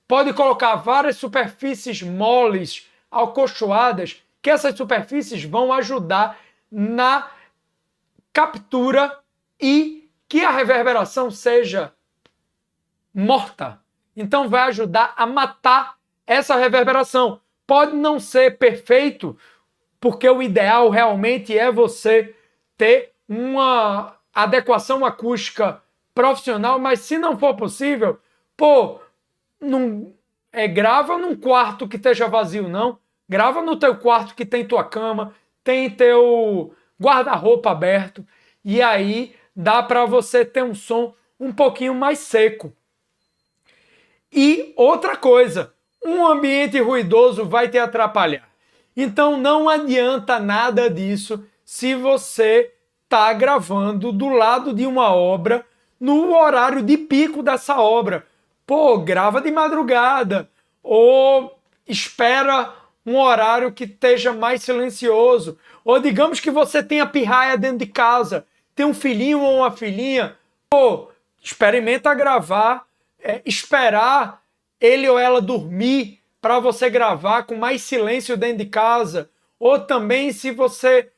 pode colocar várias superfícies moles, acolchoadas, que essas superfícies vão ajudar na captura e que a reverberação seja morta. Então vai ajudar a matar essa reverberação. Pode não ser perfeito, porque o ideal realmente é você ter uma adequação acústica profissional, mas se não for possível, grava num quarto que esteja vazio, não. Grava no teu quarto que tem tua cama, tem teu guarda-roupa aberto, e aí dá para você ter um som um pouquinho mais seco. E outra coisa, um ambiente ruidoso vai te atrapalhar. Então não adianta nada disso se você está gravando do lado de uma obra no horário de pico dessa obra. Grava de madrugada ou espera um horário que esteja mais silencioso. Ou digamos que você tenha pirraia dentro de casa, tem um filhinho ou uma filhinha, experimenta gravar, esperar ele ou ela dormir para você gravar com mais silêncio dentro de casa. Ou também se você,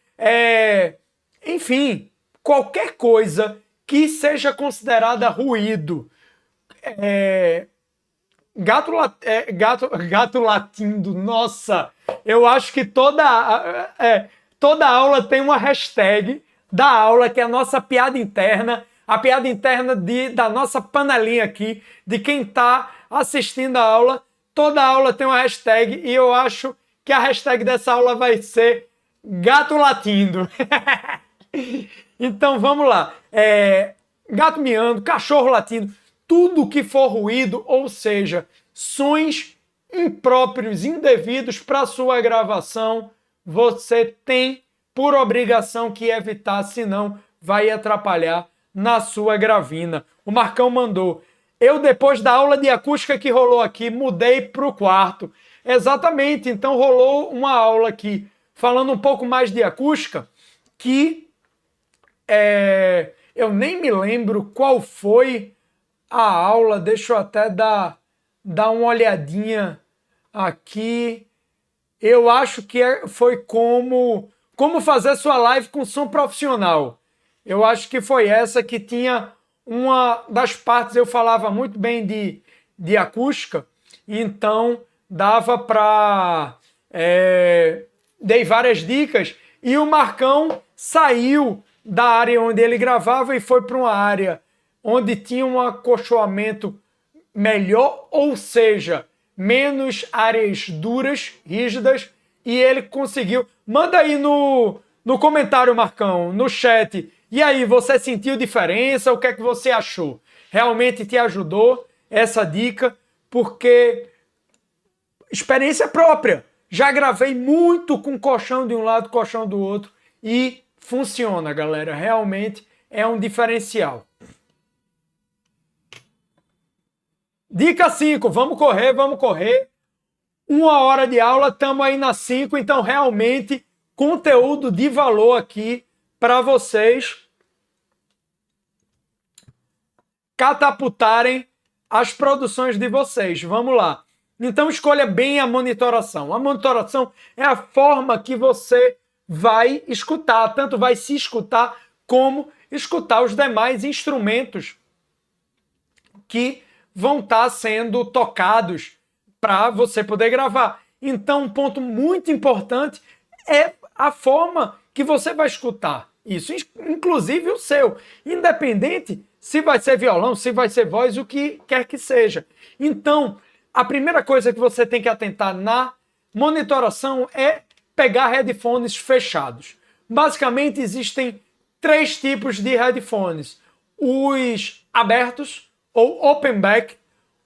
enfim, qualquer coisa que seja considerada ruído. Gato latindo, nossa, eu acho que toda aula tem uma hashtag da aula, que é a nossa piada interna, a piada interna da nossa panelinha aqui, de quem está assistindo a aula. Toda aula tem uma hashtag e eu acho que a hashtag dessa aula vai ser gato latindo. Então vamos lá, gato miando, cachorro latindo, tudo que for ruído, ou seja, sons impróprios, indevidos para sua gravação, você tem por obrigação que evitar, senão vai atrapalhar na sua gravina. O Marcão mandou: eu depois da aula de acústica que rolou aqui, mudei para o quarto. Exatamente, então rolou uma aula aqui, falando um pouco mais de acústica, que eu nem me lembro qual foi a aula, deixa eu até dar uma olhadinha aqui. Eu acho que foi como fazer sua live com som profissional. Eu acho que foi essa que tinha uma das partes, eu falava muito bem de acústica, então dava para... dei várias dicas, e o Marcão saiu da área onde ele gravava e foi para uma área onde tinha um acolchoamento melhor, ou seja, menos áreas duras, rígidas, e ele conseguiu. Manda aí no comentário, Marcão, no chat. E aí, você sentiu diferença? O que é que você achou? Realmente te ajudou essa dica? Porque experiência própria. Já gravei muito com colchão de um lado, colchão do outro, e funciona, galera. Realmente é um diferencial. Dica 5, vamos correr. 1 hora de aula, estamos aí na 5, então realmente conteúdo de valor aqui para vocês catapultarem as produções de vocês. Vamos lá. Então escolha bem a monitoração. A monitoração é a forma que você vai escutar, tanto vai se escutar como escutar os demais instrumentos que vão estar sendo tocados para você poder gravar. Então, um ponto muito importante é a forma que você vai escutar isso, inclusive o seu, independente se vai ser violão, se vai ser voz, o que quer que seja. Então, a primeira coisa que você tem que atentar na monitoração é pegar headphones fechados. Basicamente, existem 3 tipos de headphones: os abertos, ou open back,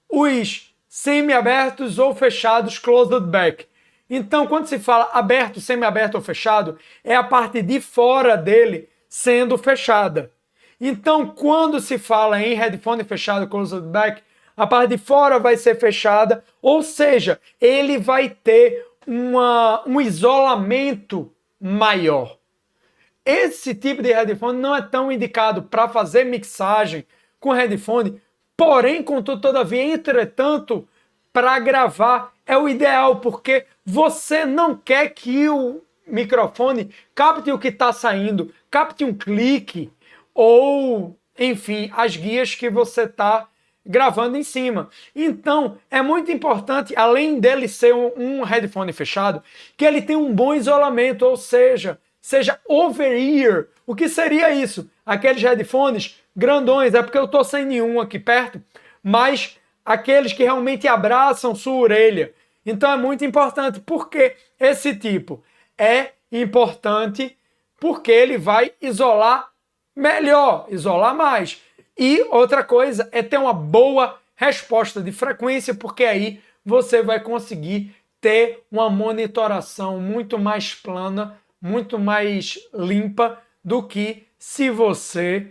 os semi-abertos ou fechados, closed back. Então, quando se fala aberto, semi-aberto ou fechado, é a parte de fora dele sendo fechada. Então, quando se fala em headphone fechado, closed back, a parte de fora vai ser fechada, ou seja, ele vai ter um isolamento maior. Esse tipo de headphone não é tão indicado para fazer mixagem com headphone, porém, contudo, todavia, entretanto, para gravar é o ideal, porque você não quer que o microfone capte o que está saindo, capte um clique ou, enfim, as guias que você está gravando em cima. Então, é muito importante, além dele ser um headphone fechado, que ele tenha um bom isolamento, ou seja over-ear. O que seria isso? Aqueles headphones grandões, é porque eu estou sem nenhum aqui perto, mas aqueles que realmente abraçam sua orelha. Então é muito importante. Por que esse tipo? É importante porque ele vai isolar melhor, isolar mais. E outra coisa é ter uma boa resposta de frequência, porque aí você vai conseguir ter uma monitoração muito mais plana, muito mais limpa do que se você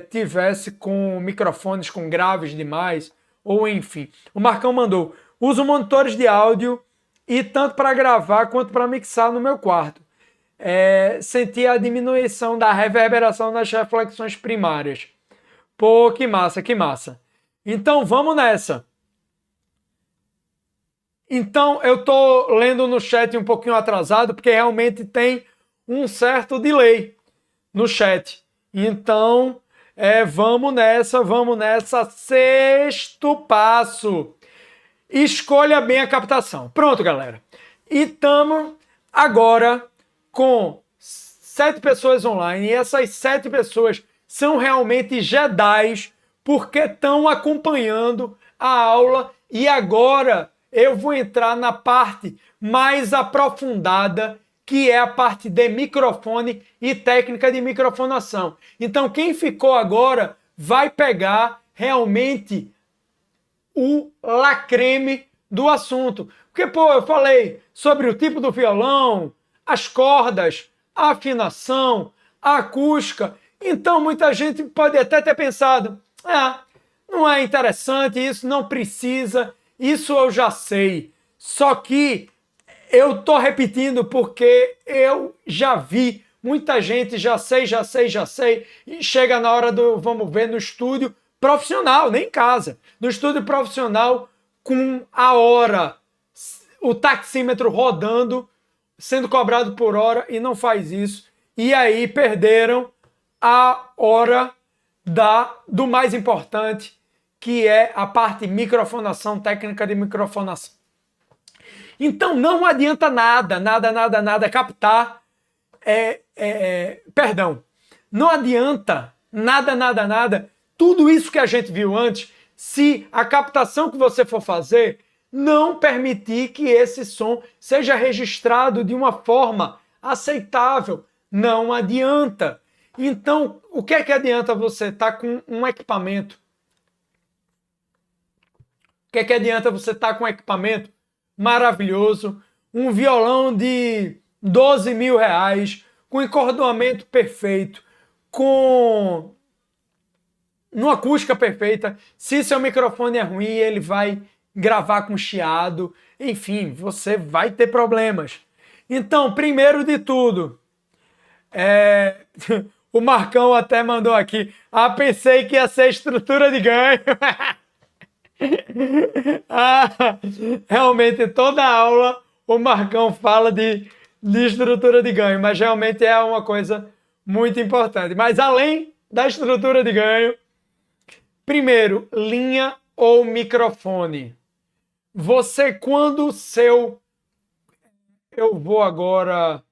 tivesse com microfones com graves demais, ou enfim. O Marcão mandou: uso monitores de áudio e tanto para gravar quanto para mixar no meu quarto. Senti a diminuição da reverberação nas reflexões primárias. Pô, que massa, que massa. Então, vamos nessa. Então, eu tô lendo no chat um pouquinho atrasado, porque realmente tem um certo delay no chat. Então, vamos nessa. 6º passo. Escolha bem a captação. Pronto, galera. E estamos agora com 7 pessoas online. E essas 7 pessoas são realmente jedis, porque estão acompanhando a aula. E agora eu vou entrar na parte mais aprofundada, que é a parte de microfone e técnica de microfonação. Então, quem ficou agora vai pegar realmente o lacreme do assunto. Porque, eu falei sobre o tipo do violão, as cordas, a afinação, a acústica. Então, muita gente pode até ter pensado: não é interessante, isso não precisa, isso eu já sei. Só que eu estou repetindo porque eu já vi muita gente, já sei, e chega na hora do, vamos ver, no estúdio profissional, nem em casa, no estúdio profissional, com a hora, o taxímetro rodando, sendo cobrado por hora, e não faz isso. E aí perderam a hora do mais importante, que é a parte microfonação, técnica de microfonação. Então não adianta nada captar, perdão, não adianta nada, tudo isso que a gente viu antes, se a captação que você for fazer não permitir que esse som seja registrado de uma forma aceitável. Não adianta. Então, o que é que adianta você estar com um equipamento? O que é que adianta você estar com um equipamento maravilhoso, um violão de 12 mil reais, com encordoamento perfeito, com uma acústica perfeita? Se seu microfone é ruim, ele vai gravar com chiado, enfim, você vai ter problemas. Então, primeiro de tudo, o Marcão até mandou aqui: pensei que ia ser estrutura de ganho. Realmente, toda aula o Marcão fala de estrutura de ganho, mas realmente é uma coisa Muito importante. Mas além da estrutura de ganho, primeiro, linha ou microfone. Você, quando o seu... Eu vou agora,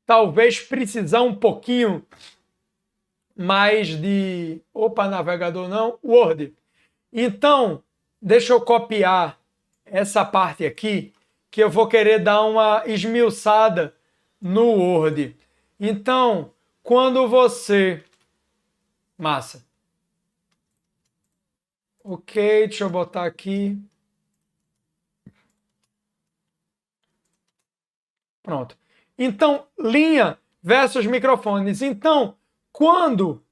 talvez, precisar um pouquinho mais de... Opa, navegador não, Word. Então, deixa eu copiar essa parte aqui, que eu vou querer dar uma esmiuçada no Word. Então, quando você... Massa. Ok, deixa eu botar aqui. Pronto. Então, linha versus microfones. Então, quando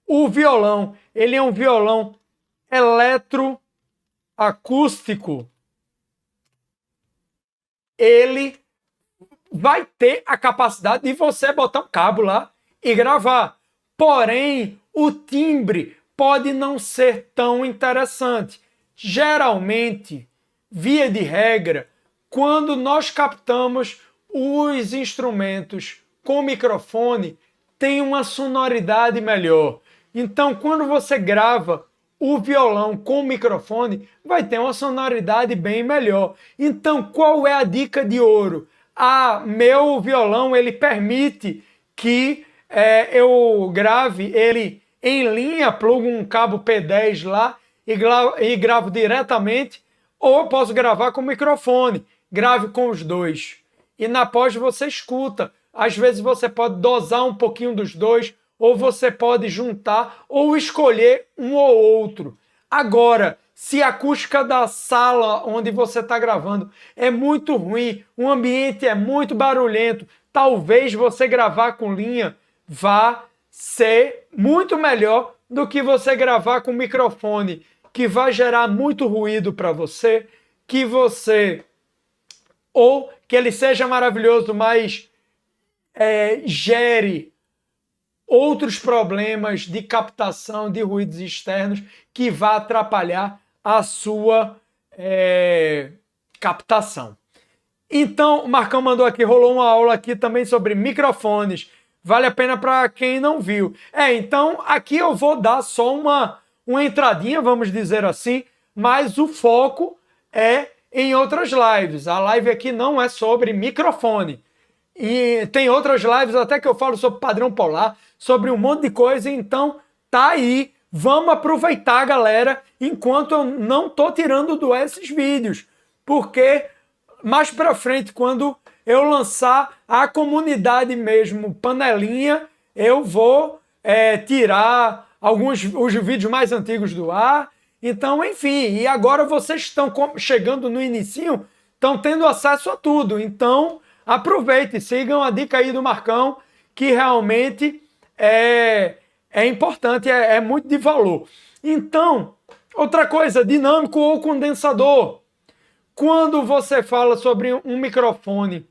o violão, ele é um violão eletroacústico, ele vai ter a capacidade de você botar um cabo lá e gravar. Porém, o timbre pode não ser tão interessante. Geralmente, via de regra, quando nós captamos os instrumentos com microfone, tem uma sonoridade melhor. Então, quando você grava o violão com microfone, vai ter uma sonoridade bem melhor. Então, qual é a dica de ouro? Meu violão, ele permite que eu grave ele em linha, plugo um cabo P10 lá e gravo diretamente, ou eu posso gravar com microfone. Grave com os dois. E na pós você escuta. Às vezes você pode dosar um pouquinho dos dois, ou você pode juntar, ou escolher um ou outro. Agora, se a acústica da sala onde você está gravando é muito ruim, o ambiente é muito barulhento, talvez você gravar com linha vá ser muito melhor do que você gravar com microfone, que vai gerar muito ruído para você, ou que ele seja maravilhoso, mas gere outros problemas de captação de ruídos externos que vá atrapalhar a sua captação. Então, o Marcão mandou aqui, rolou uma aula aqui também sobre microfones. Vale a pena para quem não viu. Então, aqui eu vou dar só uma entradinha, vamos dizer assim, mas o foco é em outras lives. A live aqui não é sobre microfone. E tem outras lives até que eu falo sobre padrão polar, sobre um monte de coisa, então tá aí. Vamos aproveitar, galera, enquanto eu não tô tirando do esses vídeos, porque mais para frente, quando eu lançar a comunidade mesmo, panelinha, eu vou tirar os vídeos mais antigos do ar. Então, enfim, e agora vocês estão chegando no inicinho, estão tendo acesso a tudo. Então, aproveite, sigam a dica aí do Marcão, que realmente é importante, é muito de valor. Então, outra coisa, dinâmico ou condensador. Quando você fala sobre um microfone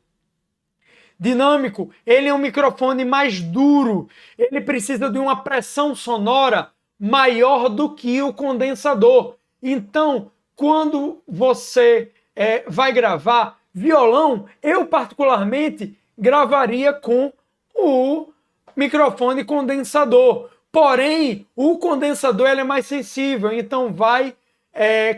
dinâmico, ele é um microfone mais duro, ele precisa de uma pressão sonora maior do que o condensador. Então, quando você vai gravar violão, eu particularmente gravaria com o microfone condensador. Porém, o condensador ele é mais sensível, então vai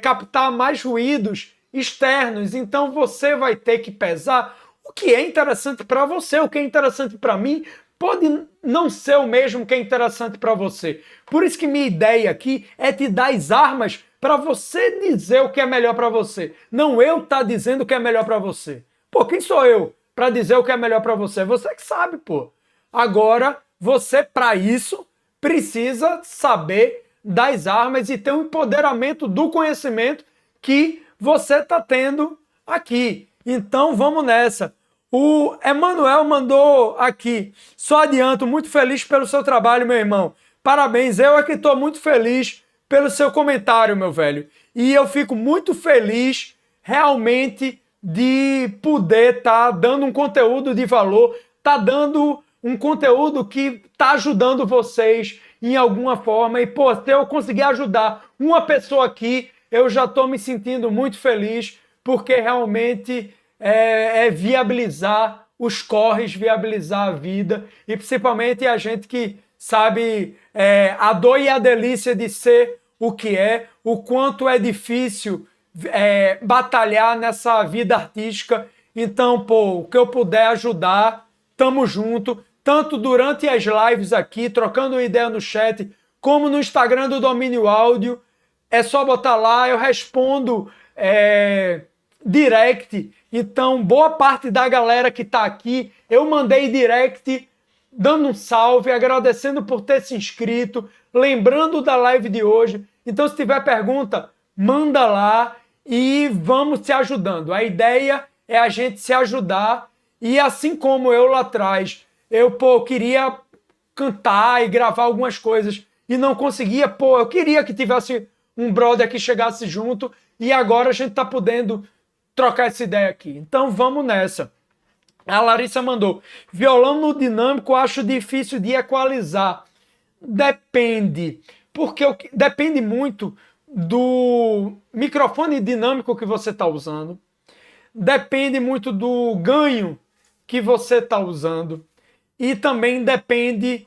captar mais ruídos externos. Então, você vai ter que pesar o que é interessante para você, o que é interessante para mim, pode não ser o mesmo que é interessante para você. Por isso que minha ideia aqui é te dar as armas para você dizer o que é melhor para você. Não eu estar dizendo o que é melhor para você. Pô, quem sou eu para dizer o que é melhor para você? Você que sabe, pô. Agora, você, para isso, precisa saber das armas e ter um empoderamento do conhecimento que você está tendo aqui. Então, vamos nessa. O Emanuel mandou aqui. Só adianto, muito feliz pelo seu trabalho, meu irmão. Parabéns, eu é que estou muito feliz pelo seu comentário, meu velho. E eu fico muito feliz, realmente, de poder estar dando um conteúdo de valor, tá dando um conteúdo que tá ajudando vocês em alguma forma. E, pô, se eu conseguir ajudar uma pessoa aqui, eu já estou me sentindo muito feliz, porque realmente viabilizar os corres, viabilizar a vida, e principalmente a gente que sabe a dor e a delícia de ser o que é, o quanto é difícil batalhar nessa vida artística. Então, pô, o que eu puder ajudar, tamo junto, tanto durante as lives aqui, trocando ideia no chat, como no Instagram do Domínio Áudio. É só botar lá, eu respondo direct. Então, boa parte da galera que tá aqui, eu mandei direct dando um salve, agradecendo por ter se inscrito, lembrando da live de hoje. Então, se tiver pergunta, manda lá e vamos se ajudando. A ideia é a gente se ajudar, e assim como eu lá atrás, eu queria cantar e gravar algumas coisas e não conseguia, eu queria que tivesse um brother que chegasse junto, e agora a gente tá podendo trocar essa ideia aqui. Então vamos nessa. A Larissa mandou: violão no dinâmico acho difícil de equalizar. Depende, porque depende muito do microfone dinâmico que você está usando, depende muito do ganho que você está usando, e também depende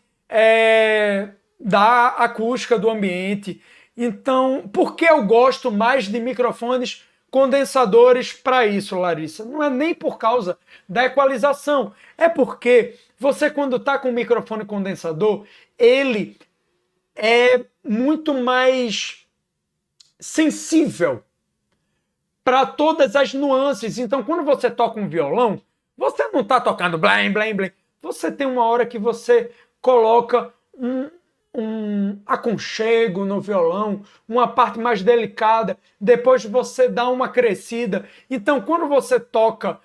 da acústica do ambiente. Então, por que eu gosto mais de microfones condensadores para isso, Larissa? Não é nem por causa da equalização, é porque você, quando está com o microfone condensador, ele é muito mais sensível para todas as nuances. Então, quando você toca um violão, você não está tocando blém, blém, blém. Você tem uma hora que você coloca um aconchego no violão, uma parte mais delicada, depois você dá uma crescida. Então, quando você toca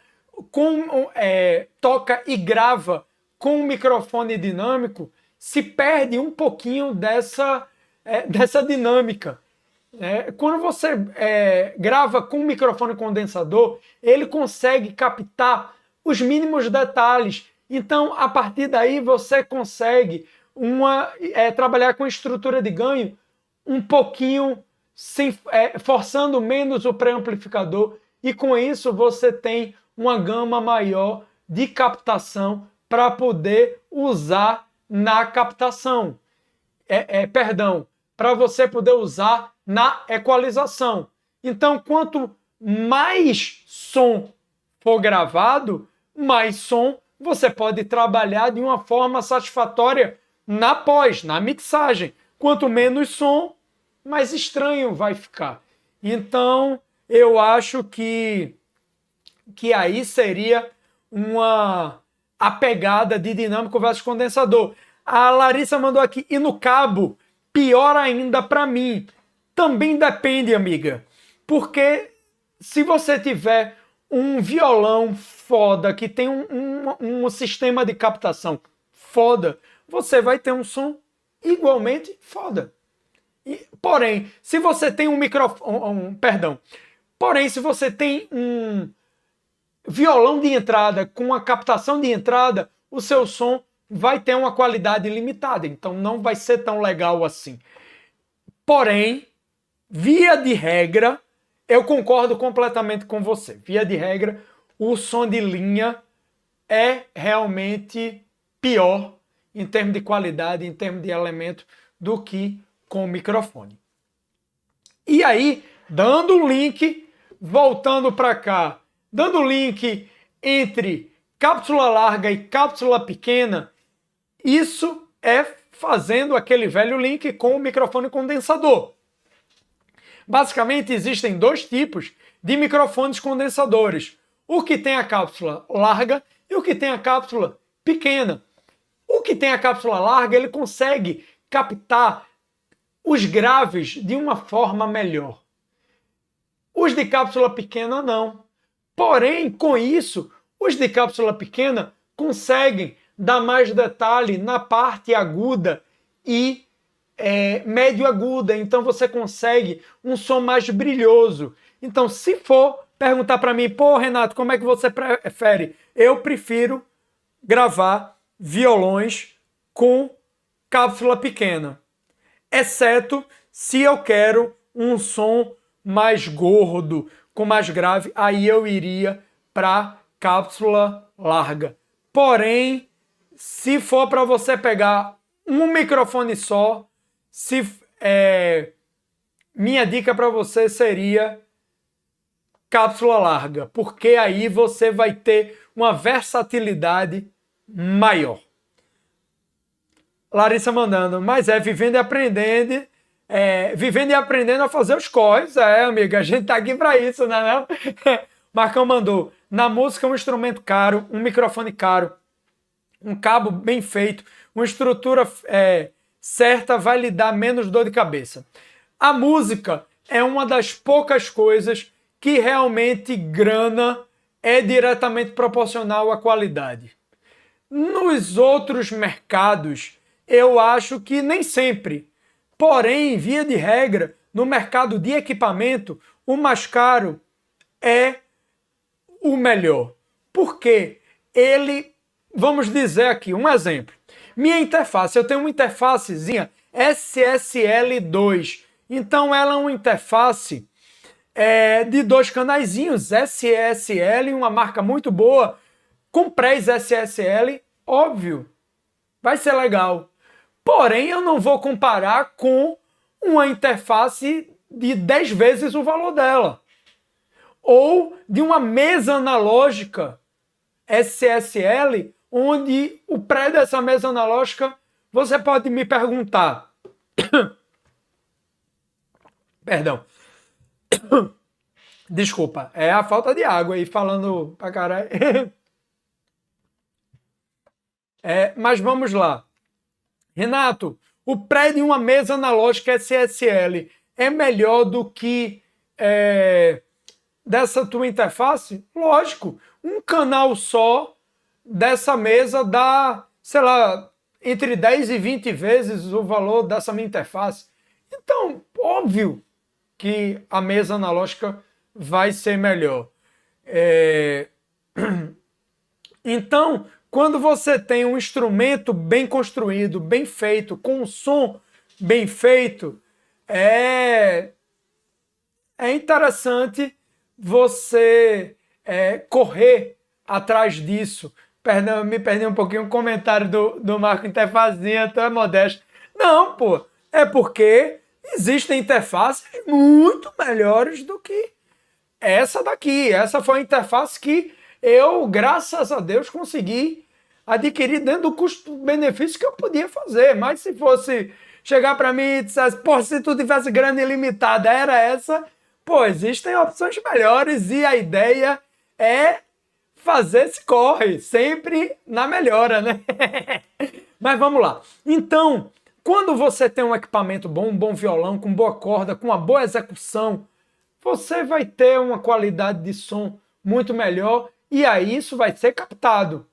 e grava com um microfone dinâmico, se perde um pouquinho dessa dinâmica. Quando você grava com um microfone condensador, ele consegue captar os mínimos detalhes. Então, a partir daí, você consegue trabalhar com estrutura de ganho um pouquinho, forçando menos o pré-amplificador, e com isso você tem uma gama maior de captação para poder usar na captação. Para você poder usar na equalização. Então, quanto mais som for gravado, mais som você pode trabalhar de uma forma satisfatória na mixagem. Quanto menos som, mais estranho vai ficar. Então, eu acho que aí seria a pegada de dinâmico versus condensador. A Larissa mandou aqui: e no cabo, pior ainda para mim. Também depende, amiga. Porque se você tiver um violão foda, que tem um sistema de captação foda, você vai ter um som igualmente foda. Porém, se você tem um microfone... Porém, se você tem um violão de entrada com a captação de entrada, o seu som vai ter uma qualidade limitada. Então, não vai ser tão legal assim. Porém, via de regra, eu concordo completamente com você. Via de regra, o som de linha é realmente pior em termos de qualidade, em termos de elemento, do que com o microfone. E aí, dando o link, voltando para cá, dando o link entre cápsula larga e cápsula pequena, isso é fazendo aquele velho link com o microfone condensador. Basicamente, existem dois tipos de microfones condensadores: o que tem a cápsula larga e o que tem a cápsula pequena. O que tem a cápsula larga, ele consegue captar os graves de uma forma melhor. Os de cápsula pequena não. Porém, com isso, os de cápsula pequena conseguem dar mais detalhe na parte aguda e médio aguda. Então você consegue um som mais brilhoso. Então, se for perguntar para mim: pô, Renato, como é que você prefere? Eu prefiro gravar violões com cápsula pequena, exceto se eu quero um som mais gordo, com mais grave, aí eu iria para cápsula larga. Porém, se for para você pegar um microfone só, minha dica para você seria cápsula larga, porque aí você vai ter uma versatilidade maior. Larissa mandando, mas vivendo e aprendendo a fazer os corres. Amiga, a gente tá aqui para isso, né? Não? Marcão mandou, na música um instrumento caro, um microfone caro, um cabo bem feito, uma estrutura certa vai lhe dar menos dor de cabeça. A música é uma das poucas coisas que realmente grana é diretamente proporcional à qualidade. Nos outros mercados, eu acho que nem sempre. Porém, via de regra, no mercado de equipamento, o mais caro é o melhor. Porque ele, vamos dizer aqui, um exemplo. Minha interface, eu tenho uma interfacezinha SSL2. Então, ela é uma interface de 2 canaizinhos, SSL, uma marca muito boa. Com pré-SSL, óbvio, vai ser legal. Porém, eu não vou comparar com uma interface de 10 vezes o valor dela. Ou de uma mesa analógica SSL, onde o pré dessa mesa analógica, você pode me perguntar. Perdão. Desculpa, é a falta de água aí falando pra caralho. Mas vamos lá. Renato, o pré de uma mesa analógica SSL é melhor do que dessa tua interface? Lógico, um canal só dessa mesa dá, sei lá, entre 10 e 20 vezes o valor dessa minha interface. Então, óbvio que a mesa analógica vai ser melhor. Então, quando você tem um instrumento bem construído, bem feito, com um som bem feito, é interessante você correr atrás disso. Perdão, me perdi um pouquinho o comentário do Marco Interfazinha, tu é modesto. Não, pô, é porque existem interfaces muito melhores do que essa daqui. Essa foi a interface que eu, graças a Deus, consegui adquirir dentro do custo-benefício que eu podia fazer. Mas se fosse chegar para mim e dissesse, pô, se tu tivesse grana ilimitada, era essa, pô, existem opções melhores e a ideia é fazer esse corre, sempre na melhora, né? Mas vamos lá. Então, quando você tem um equipamento bom, um bom violão, com boa corda, com uma boa execução, você vai ter uma qualidade de som muito melhor e aí isso vai ser captado.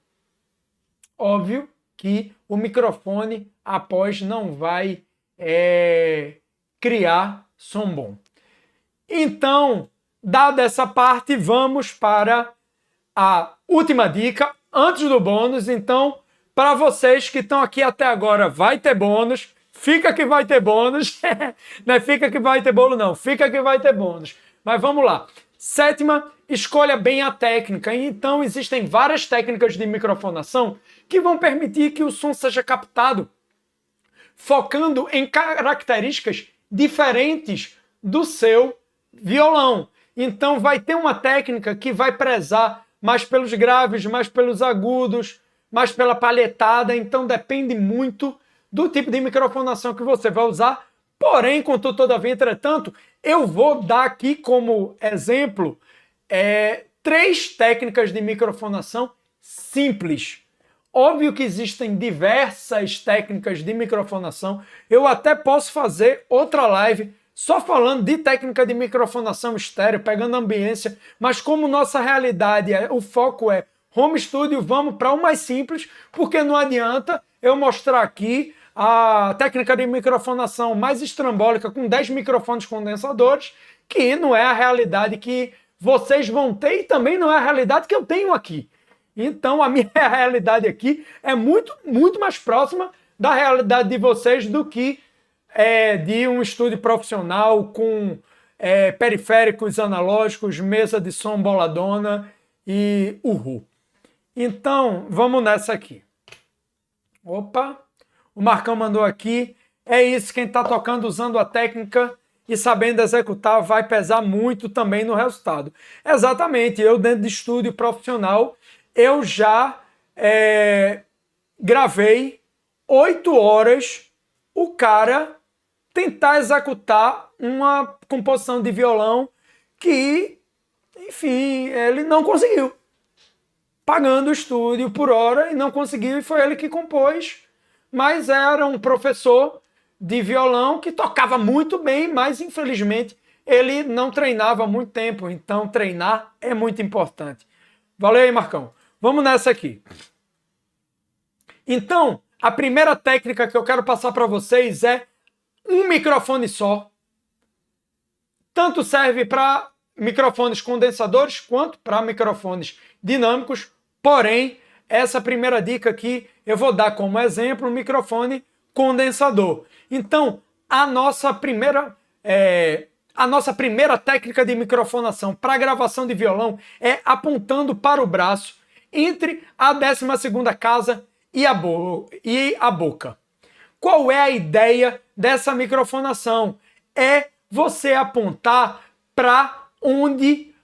Óbvio que o microfone após não vai criar som bom. Então, dada essa parte, vamos para a última dica antes do bônus. Então, para vocês que estão aqui até agora, vai ter bônus. Fica que vai ter bônus. Não é fica que vai ter bolo, não. Fica que vai ter bônus. Mas vamos lá. Sétima, escolha bem a técnica. Então, existem várias técnicas de microfonação que vão permitir que o som seja captado, focando em características diferentes do seu violão. Então, vai ter uma técnica que vai prezar mais pelos graves, mais pelos agudos, mais pela palhetada. Então, depende muito do tipo de microfonação que você vai usar. Porém, contudo, todavia, entretanto, eu vou dar aqui como exemplo 3 técnicas de microfonação simples. Óbvio que existem diversas técnicas de microfonação. Eu até posso fazer outra live só falando de técnica de microfonação estéreo, pegando ambiência, mas como nossa realidade, o foco é home studio, vamos para o mais simples, porque não adianta eu mostrar aqui a técnica de microfonação mais estrambólica com 10 microfones condensadores, que não é a realidade que vocês vão ter e também não é a realidade que eu tenho aqui. Então, a minha realidade aqui é muito, muito mais próxima da realidade de vocês do que de um estúdio profissional com periféricos analógicos, mesa de som boladona e uhul. Então, vamos nessa aqui. Opa, o Marcão mandou aqui. É isso, quem está tocando usando a técnica e sabendo executar vai pesar muito também no resultado. Exatamente, eu dentro de estúdio profissional, eu já gravei 8 horas o cara tentar executar uma composição de violão que, enfim, ele não conseguiu. Pagando o estúdio por hora e não conseguiu, e foi ele que compôs, mas era um professor de violão que tocava muito bem, mas infelizmente ele não treinava há muito tempo, então treinar é muito importante. Valeu aí, Marcão. Vamos nessa aqui. Então, a primeira técnica que eu quero passar para vocês é um microfone só. Tanto serve para microfones condensadores quanto para microfones dinâmicos. Porém, essa primeira dica aqui eu vou dar como exemplo um microfone condensador. Então, a nossa primeira técnica de microfonação para gravação de violão é apontando para o braço entre a 12ª casa e a boca. Qual é a ideia dessa microfonação? É você apontar para onde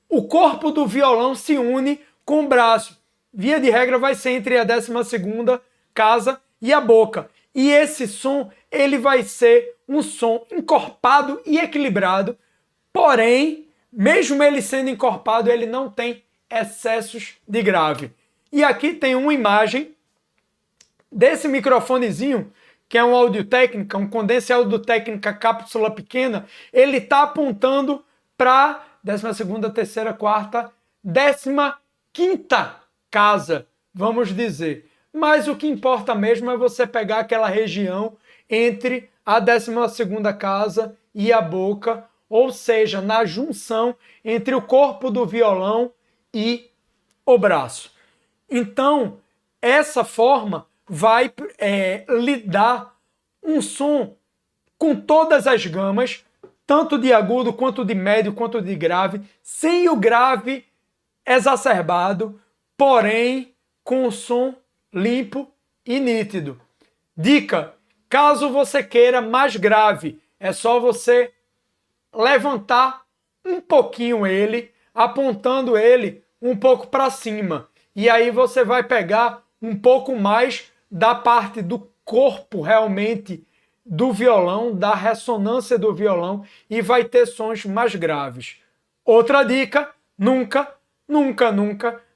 o corpo do violão se une com o braço. Via de regra vai ser entre a 12ª casa e a boca. E esse som, ele vai ser um som encorpado e equilibrado, porém, mesmo ele sendo encorpado, ele não tem excessos de grave. E aqui tem uma imagem desse microfonezinho, que é um Audio-Técnica, um Condense Audio-Técnica cápsula pequena, ele está apontando para 12ª, 3ª, 4ª, 15ª casa, vamos dizer. Mas o que importa mesmo é você pegar aquela região entre a 12ª casa e a boca, ou seja, na junção entre o corpo do violão e o braço. Então, essa forma vai lhe dar um som com todas as gamas, tanto de agudo, quanto de médio, quanto de grave, sem o grave exacerbado, porém com o som limpo e nítido. Dica: caso você queira mais grave, é só você levantar um pouquinho ele, apontando ele um pouco para cima. E aí você vai pegar um pouco mais da parte do corpo realmente do violão, da ressonância do violão, e vai ter sons mais graves. Outra dica: nunca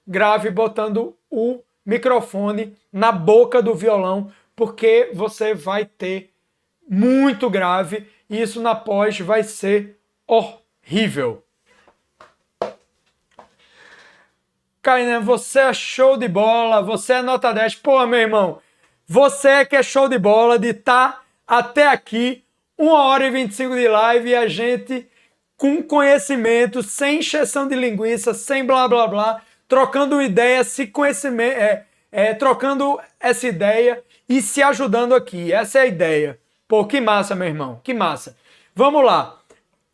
grave botando o microfone na boca do violão, porque você vai ter muito grave e isso na pós vai ser horrível. Kainan, você é show de bola, você é nota 10. Pô, meu irmão, você que é show de bola de estar até aqui, 1h25 de live, e a gente com conhecimento, sem encheção de linguiça, sem blá blá blá, trocando ideia, trocando essa ideia e se ajudando aqui. Essa é a ideia. Pô, que massa, meu irmão, que massa. Vamos lá.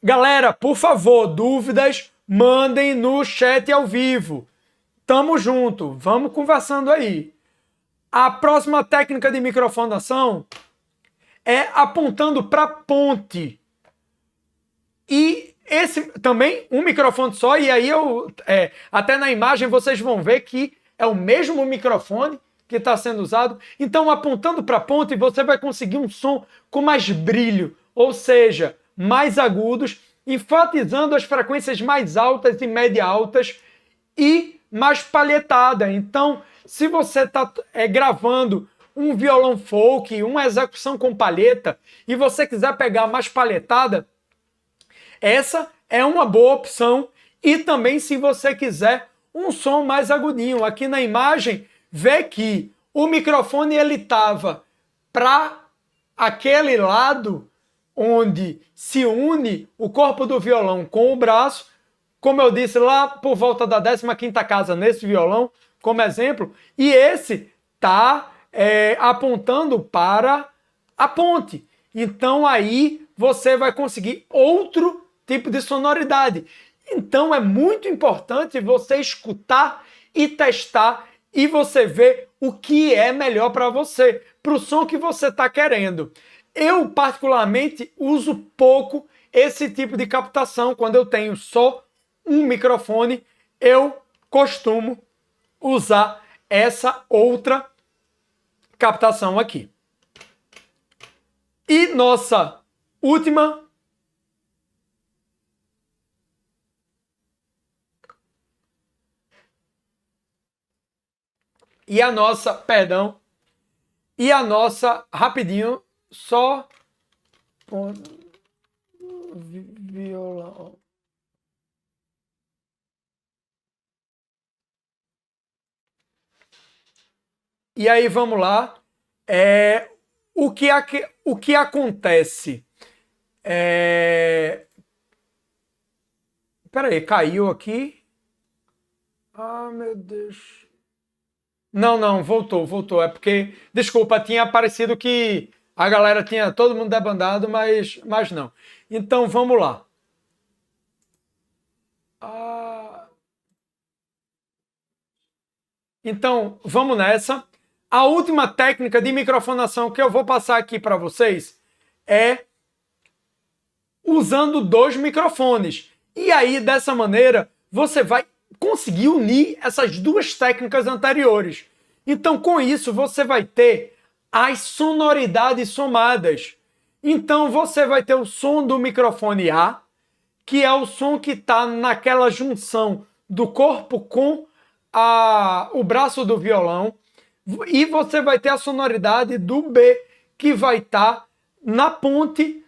Galera, por favor, dúvidas, mandem no chat ao vivo. Tamo junto, vamos conversando aí. A próxima técnica de microfonação é apontando para ponte. E esse também, um microfone só, e aí até na imagem vocês vão ver que é o mesmo microfone que está sendo usado. Então, apontando para a ponte, você vai conseguir um som com mais brilho, ou seja, mais agudos, enfatizando as frequências mais altas e média altas e mais palhetada. Então, se você está gravando um violão folk, uma execução com palheta, e você quiser pegar mais palhetada, essa é uma boa opção. E também se você quiser um som mais agudinho. Aqui na imagem, vê que o microfone ele estava para aquele lado onde se une o corpo do violão com o braço, como eu disse, lá por volta da 15ª casa nesse violão, como exemplo, e esse está apontando para a ponte. Então aí você vai conseguir outro tipo de sonoridade. Então é muito importante você escutar e testar e você ver o que é melhor para você, para o som que você está querendo. Eu, particularmente, uso pouco esse tipo de captação. Quando eu tenho só um microfone, eu costumo usar essa outra captação aqui. E nossa última rapidinho, só violão. E aí, vamos lá. O que acontece? Peraí, caiu aqui. Ah, meu Deus. Não, voltou. É porque, desculpa, tinha aparecido que a galera tinha todo mundo debandado, mas não. Então, vamos lá. Então, vamos nessa. A última técnica de microfonação que eu vou passar aqui para vocês é usando 2 microfones. E aí, dessa maneira, você vai conseguir unir essas 2 técnicas anteriores. Então, com isso, você vai ter as sonoridades somadas. Então, você vai ter o som do microfone A, que é o som que está naquela junção do corpo com o braço do violão. E você vai ter a sonoridade do B, que vai estar na ponte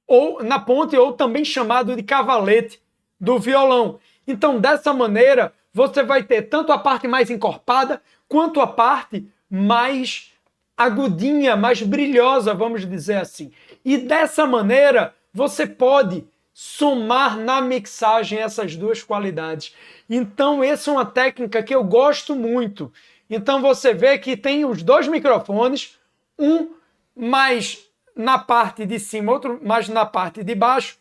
ou também chamado de cavalete do violão. Então, dessa maneira, você vai ter tanto a parte mais encorpada quanto a parte mais agudinha, mais brilhosa, vamos dizer assim. E dessa maneira, você pode somar na mixagem essas 2 qualidades. Então, essa é uma técnica que eu gosto muito. Então, você vê que tem os 2 microfones, um mais na parte de cima, outro mais na parte de baixo,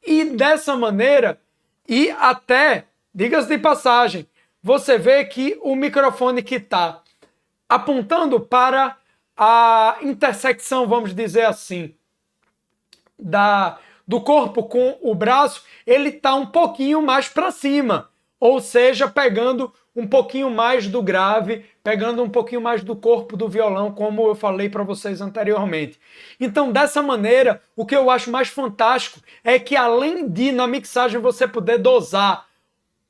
e dessa maneira, e até, diga-se de passagem, você vê que o microfone que está apontando para a intersecção, vamos dizer assim, do corpo com o braço, ele está um pouquinho mais para cima, ou seja, pegando um pouquinho mais do grave, pegando um pouquinho mais do corpo do violão, como eu falei para vocês anteriormente. Então, dessa maneira, o que eu acho mais fantástico é que, além de, na mixagem, você poder dosar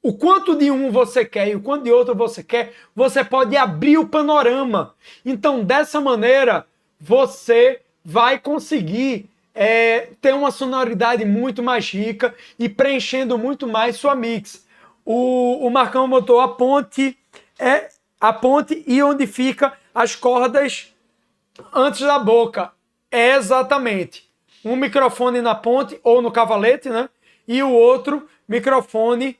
o quanto de um você quer e o quanto de outro você quer, você pode abrir o panorama. Então, dessa maneira, você vai conseguir ter uma sonoridade muito mais rica e preenchendo muito mais sua mix. O Marcão botou a ponte e onde fica as cordas antes da boca. É exatamente. Um microfone na ponte ou no cavalete, né? E o outro microfone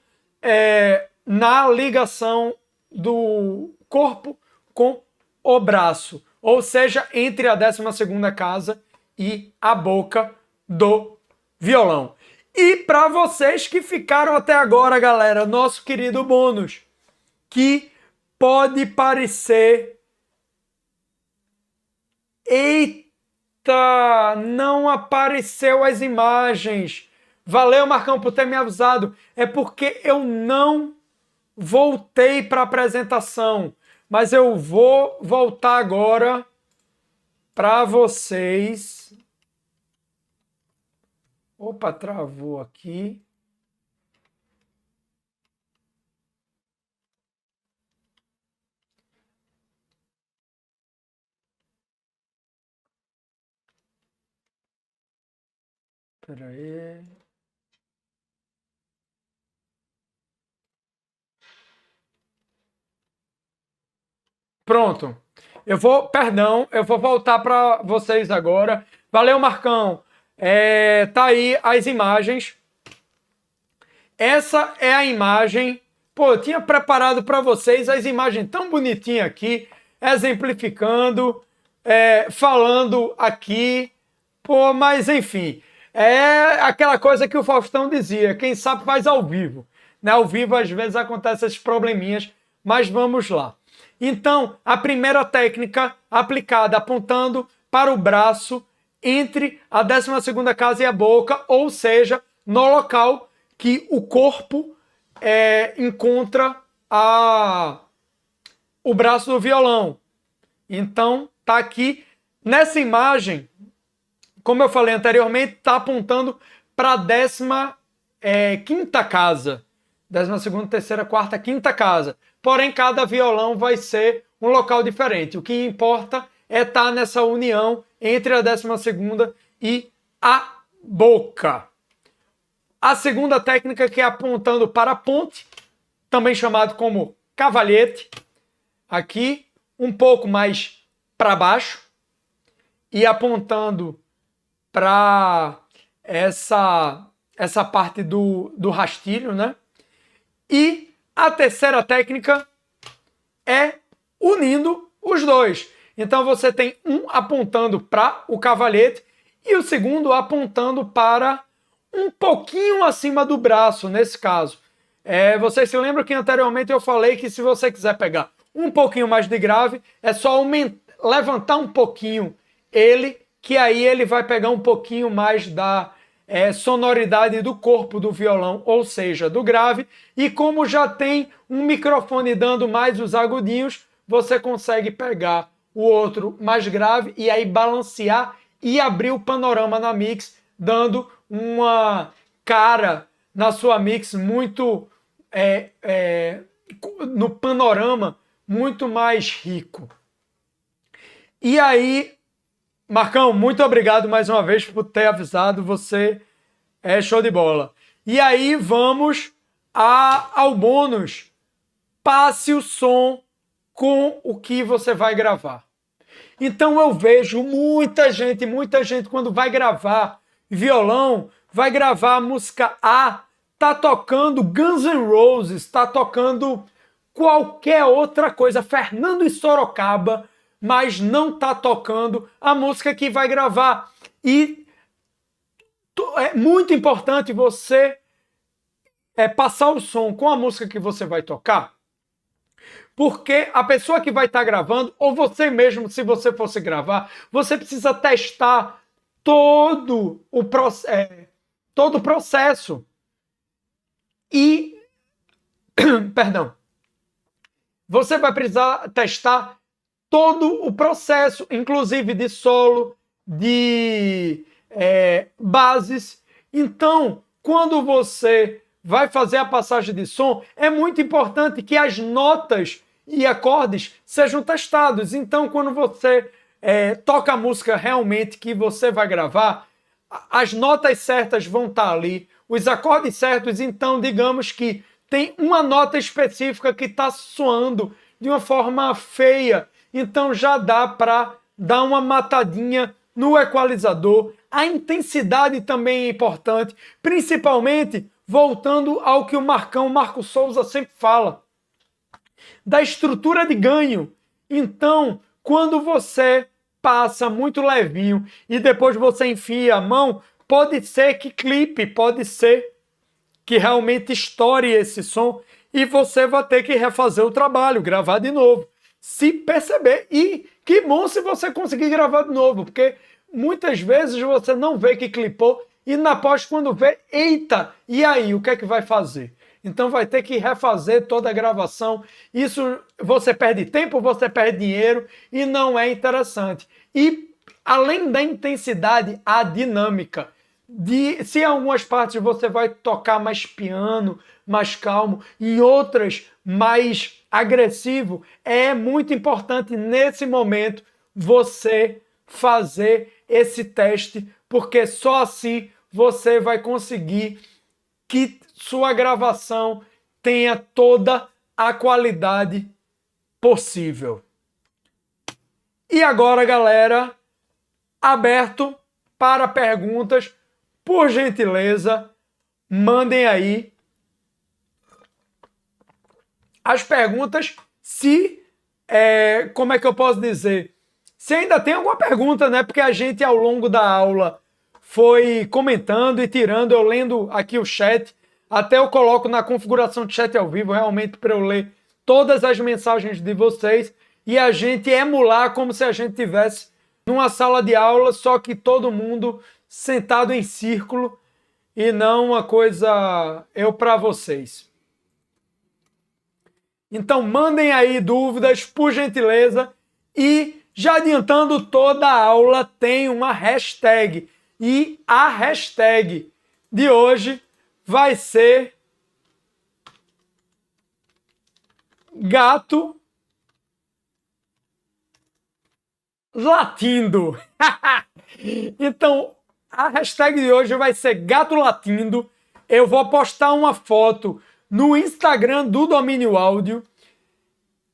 na ligação do corpo com o braço. Ou seja, entre a 12ª casa e a boca do violão. E para vocês que ficaram até agora, galera, nosso querido bônus, que pode parecer... Eita, não apareceu as imagens. Valeu, Marcão, por ter me avisado. É porque eu não voltei para a apresentação, mas eu vou voltar agora para vocês. Opa, travou aqui. Espera aí. Pronto. Eu vou voltar para vocês agora. Valeu, Marcão. Tá aí as imagens. Essa é a imagem. Pô, eu tinha preparado para vocês as imagens tão bonitinhas aqui, exemplificando, falando aqui. Pô, mas enfim. É aquela coisa que o Faustão dizia, quem sabe faz ao vivo. Né? Ao vivo, às vezes, acontecem esses probleminhas, mas vamos lá. Então, a primeira técnica aplicada apontando para o braço entre a 12ª casa e a boca, ou seja, no local que o corpo encontra o braço do violão. Então, tá aqui nessa imagem, como eu falei anteriormente, está apontando para a 15ª casa. 12ª, terceira, quarta, quinta casa. Porém, cada violão vai ser um local diferente. O que importa é estar nessa união entre a 12ª e a boca. A segunda técnica, que é apontando para a ponte, também chamado como cavalhete, aqui um pouco mais para baixo e apontando para essa parte do rastilho, né? E a terceira técnica é unindo os dois. Então você tem um apontando para o cavalhete e o segundo apontando para um pouquinho acima do braço, nesse caso. Vocês se lembram que anteriormente eu falei que se você quiser pegar um pouquinho mais de grave, é só levantar um pouquinho ele, que aí ele vai pegar um pouquinho mais da sonoridade do corpo do violão, ou seja, do grave. E como já tem um microfone dando mais os agudinhos, você consegue pegar o outro mais grave e aí balancear e abrir o panorama na mix, dando uma cara na sua mix muito no panorama muito mais rico. E aí, Marcão, muito obrigado mais uma vez por ter avisado, você é show de bola. E aí vamos ao bônus. Passe o som com o que você vai gravar. Então eu vejo muita gente quando vai gravar violão, vai gravar a música A, tá tocando Guns N' Roses, tá tocando qualquer outra coisa, Fernando e Sorocaba, mas não tá tocando a música que vai gravar. E é muito importante você passar o som com a música que você vai tocar, porque a pessoa que vai estar gravando, ou você mesmo, se você fosse gravar, você precisa testar todo o processo. E, perdão, você vai precisar testar todo o processo, inclusive de solo, de bases. Então, quando você vai fazer a passagem de som, é muito importante que as notas e acordes sejam testados. Então, quando você toca a música realmente que você vai gravar, as notas certas vão estar ali, os acordes certos. Então, digamos que tem uma nota específica que está soando de uma forma feia, então já dá para dar uma matadinha no equalizador. A intensidade também é importante, principalmente voltando ao que o Marco Souza sempre fala, da estrutura de ganho. Então, quando você passa muito levinho e depois você enfia a mão, pode ser que clipe, pode ser que realmente estoure esse som e você vai ter que refazer o trabalho, gravar de novo, se perceber. E que bom se você conseguir gravar de novo, porque muitas vezes você não vê que clipou e na pós, quando vê, eita, e aí, o que é que vai fazer? Então vai ter que refazer toda a gravação. Isso, você perde tempo, você perde dinheiro e não é interessante. E além da intensidade, a dinâmica. Se em algumas partes você vai tocar mais piano, mais calmo, e outras mais agressivo, é muito importante nesse momento você fazer esse teste, porque só assim você vai conseguir que sua gravação tenha toda a qualidade possível. E agora, galera, aberto para perguntas. Por gentileza, mandem aí as perguntas, como é que eu posso dizer? Se ainda tem alguma pergunta, né? Porque a gente, ao longo da aula, foi comentando e tirando, eu lendo aqui o chat, até eu coloco na configuração de chat ao vivo, realmente para eu ler todas as mensagens de vocês e a gente emular como se a gente tivesse numa sala de aula, só que todo mundo sentado em círculo e não uma coisa eu para vocês. Então mandem aí dúvidas, por gentileza, e já adiantando, toda a aula tem uma hashtag. E a hashtag de hoje vai ser gato latindo. Então, a hashtag de hoje vai ser gato latindo. Eu vou postar uma foto no Instagram do Domínio Áudio.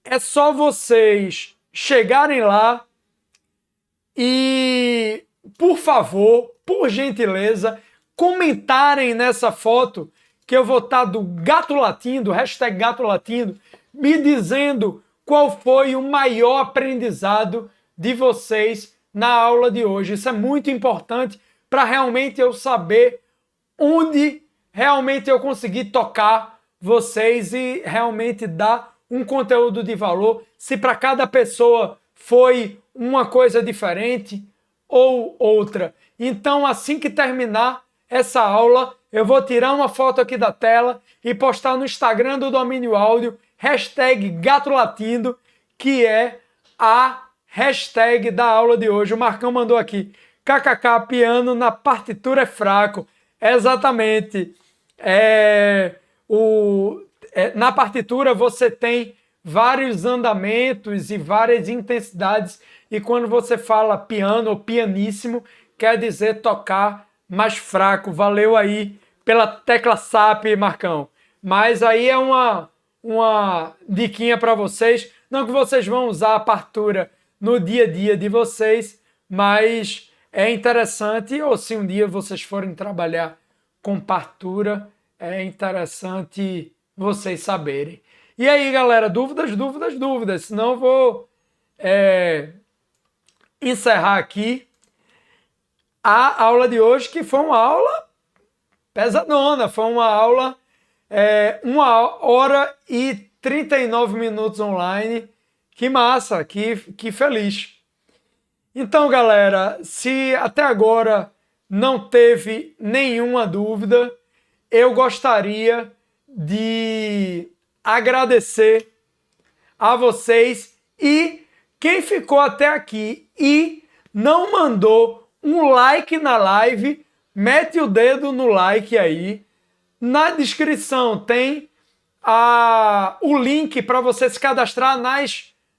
É só vocês chegarem lá e, por favor, por gentileza, comentarem nessa foto que eu vou estar do gato latindo, hashtag gato latindo, me dizendo qual foi o maior aprendizado de vocês na aula de hoje. Isso é muito importante para realmente eu saber onde realmente eu consegui tocar vocês e realmente dar um conteúdo de valor. Se para cada pessoa foi uma coisa diferente ou outra. Então, assim que terminar essa aula, eu vou tirar uma foto aqui da tela e postar no Instagram do Domínio Áudio, hashtag gato latindo, que é a hashtag da aula de hoje. O Marcão mandou aqui, kkk, piano na partitura é fraco. Exatamente. Na partitura você tem vários andamentos e várias intensidades, e quando você fala piano ou pianíssimo, quer dizer tocar mais fraco. Valeu aí pela tecla SAP, Marcão. Mas aí é uma diquinha para vocês, não que vocês vão usar a partitura no dia a dia de vocês, mas é interessante, ou se um dia vocês forem trabalhar com partitura, é interessante vocês saberem. E aí, galera, dúvidas, senão eu vou encerrar aqui a aula de hoje, que foi uma aula pesadona, foi uma aula 1h39 online. Que massa, que feliz. Então, galera, se até agora não teve nenhuma dúvida, eu gostaria de agradecer a vocês, e quem ficou até aqui e não mandou um like na live, mete o dedo no like aí. Na descrição tem o link para você se cadastrar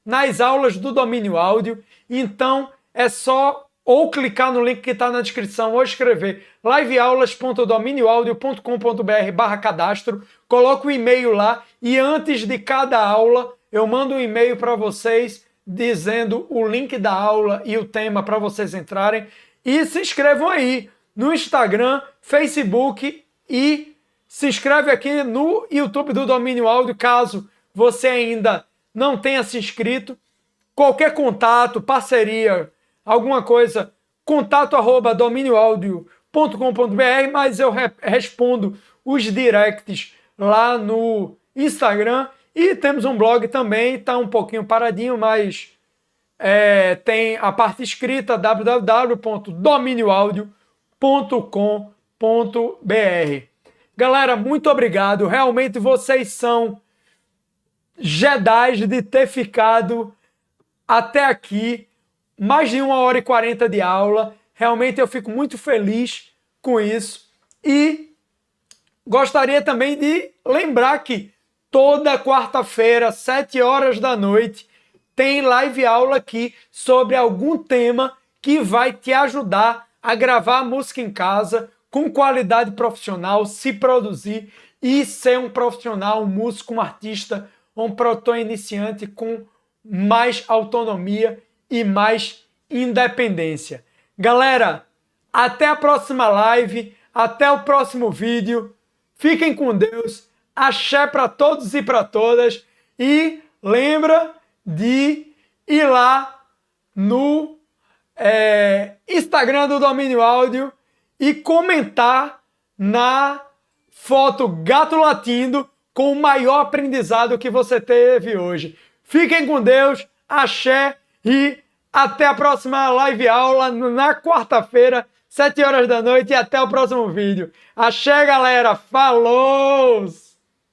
nas aulas do Domínio Áudio. Então é só ou clicar no link que está na descrição ou escrever liveaulas.dominioaudio.com.br/cadastro, coloca o e-mail lá e antes de cada aula eu mando um e-mail para vocês dizendo o link da aula e o tema para vocês entrarem, e se inscrevam aí no Instagram, Facebook, e se inscreve aqui no YouTube do Domínio Áudio, caso você ainda não tenha se inscrito. Qualquer contato, parceria, alguma coisa, contato@dominioaudio.com.br, mas eu respondo os directs lá no Instagram, e temos um blog também, está um pouquinho paradinho, mas tem a parte escrita, www.dominioaudio.com.br. Galera, muito obrigado, realmente vocês são Jedis de ter ficado até aqui, mais de 1h40 de aula. Realmente eu fico muito feliz com isso. E gostaria também de lembrar que toda quarta-feira, 7h da noite, tem live aula aqui sobre algum tema que vai te ajudar a gravar música em casa com qualidade profissional, se produzir e ser um profissional, um músico, um artista, um produtor iniciante com mais autonomia e mais independência. Galera, até a próxima live, até o próximo vídeo. Fiquem com Deus. Axé para todos e para todas. E lembra de ir lá no Instagram do Domínio Áudio e comentar na foto gato latindo com o maior aprendizado que você teve hoje. Fiquem com Deus, axé e até a próxima live aula na quarta-feira, 7 horas da noite, e até o próximo vídeo. Axé, galera! Falou!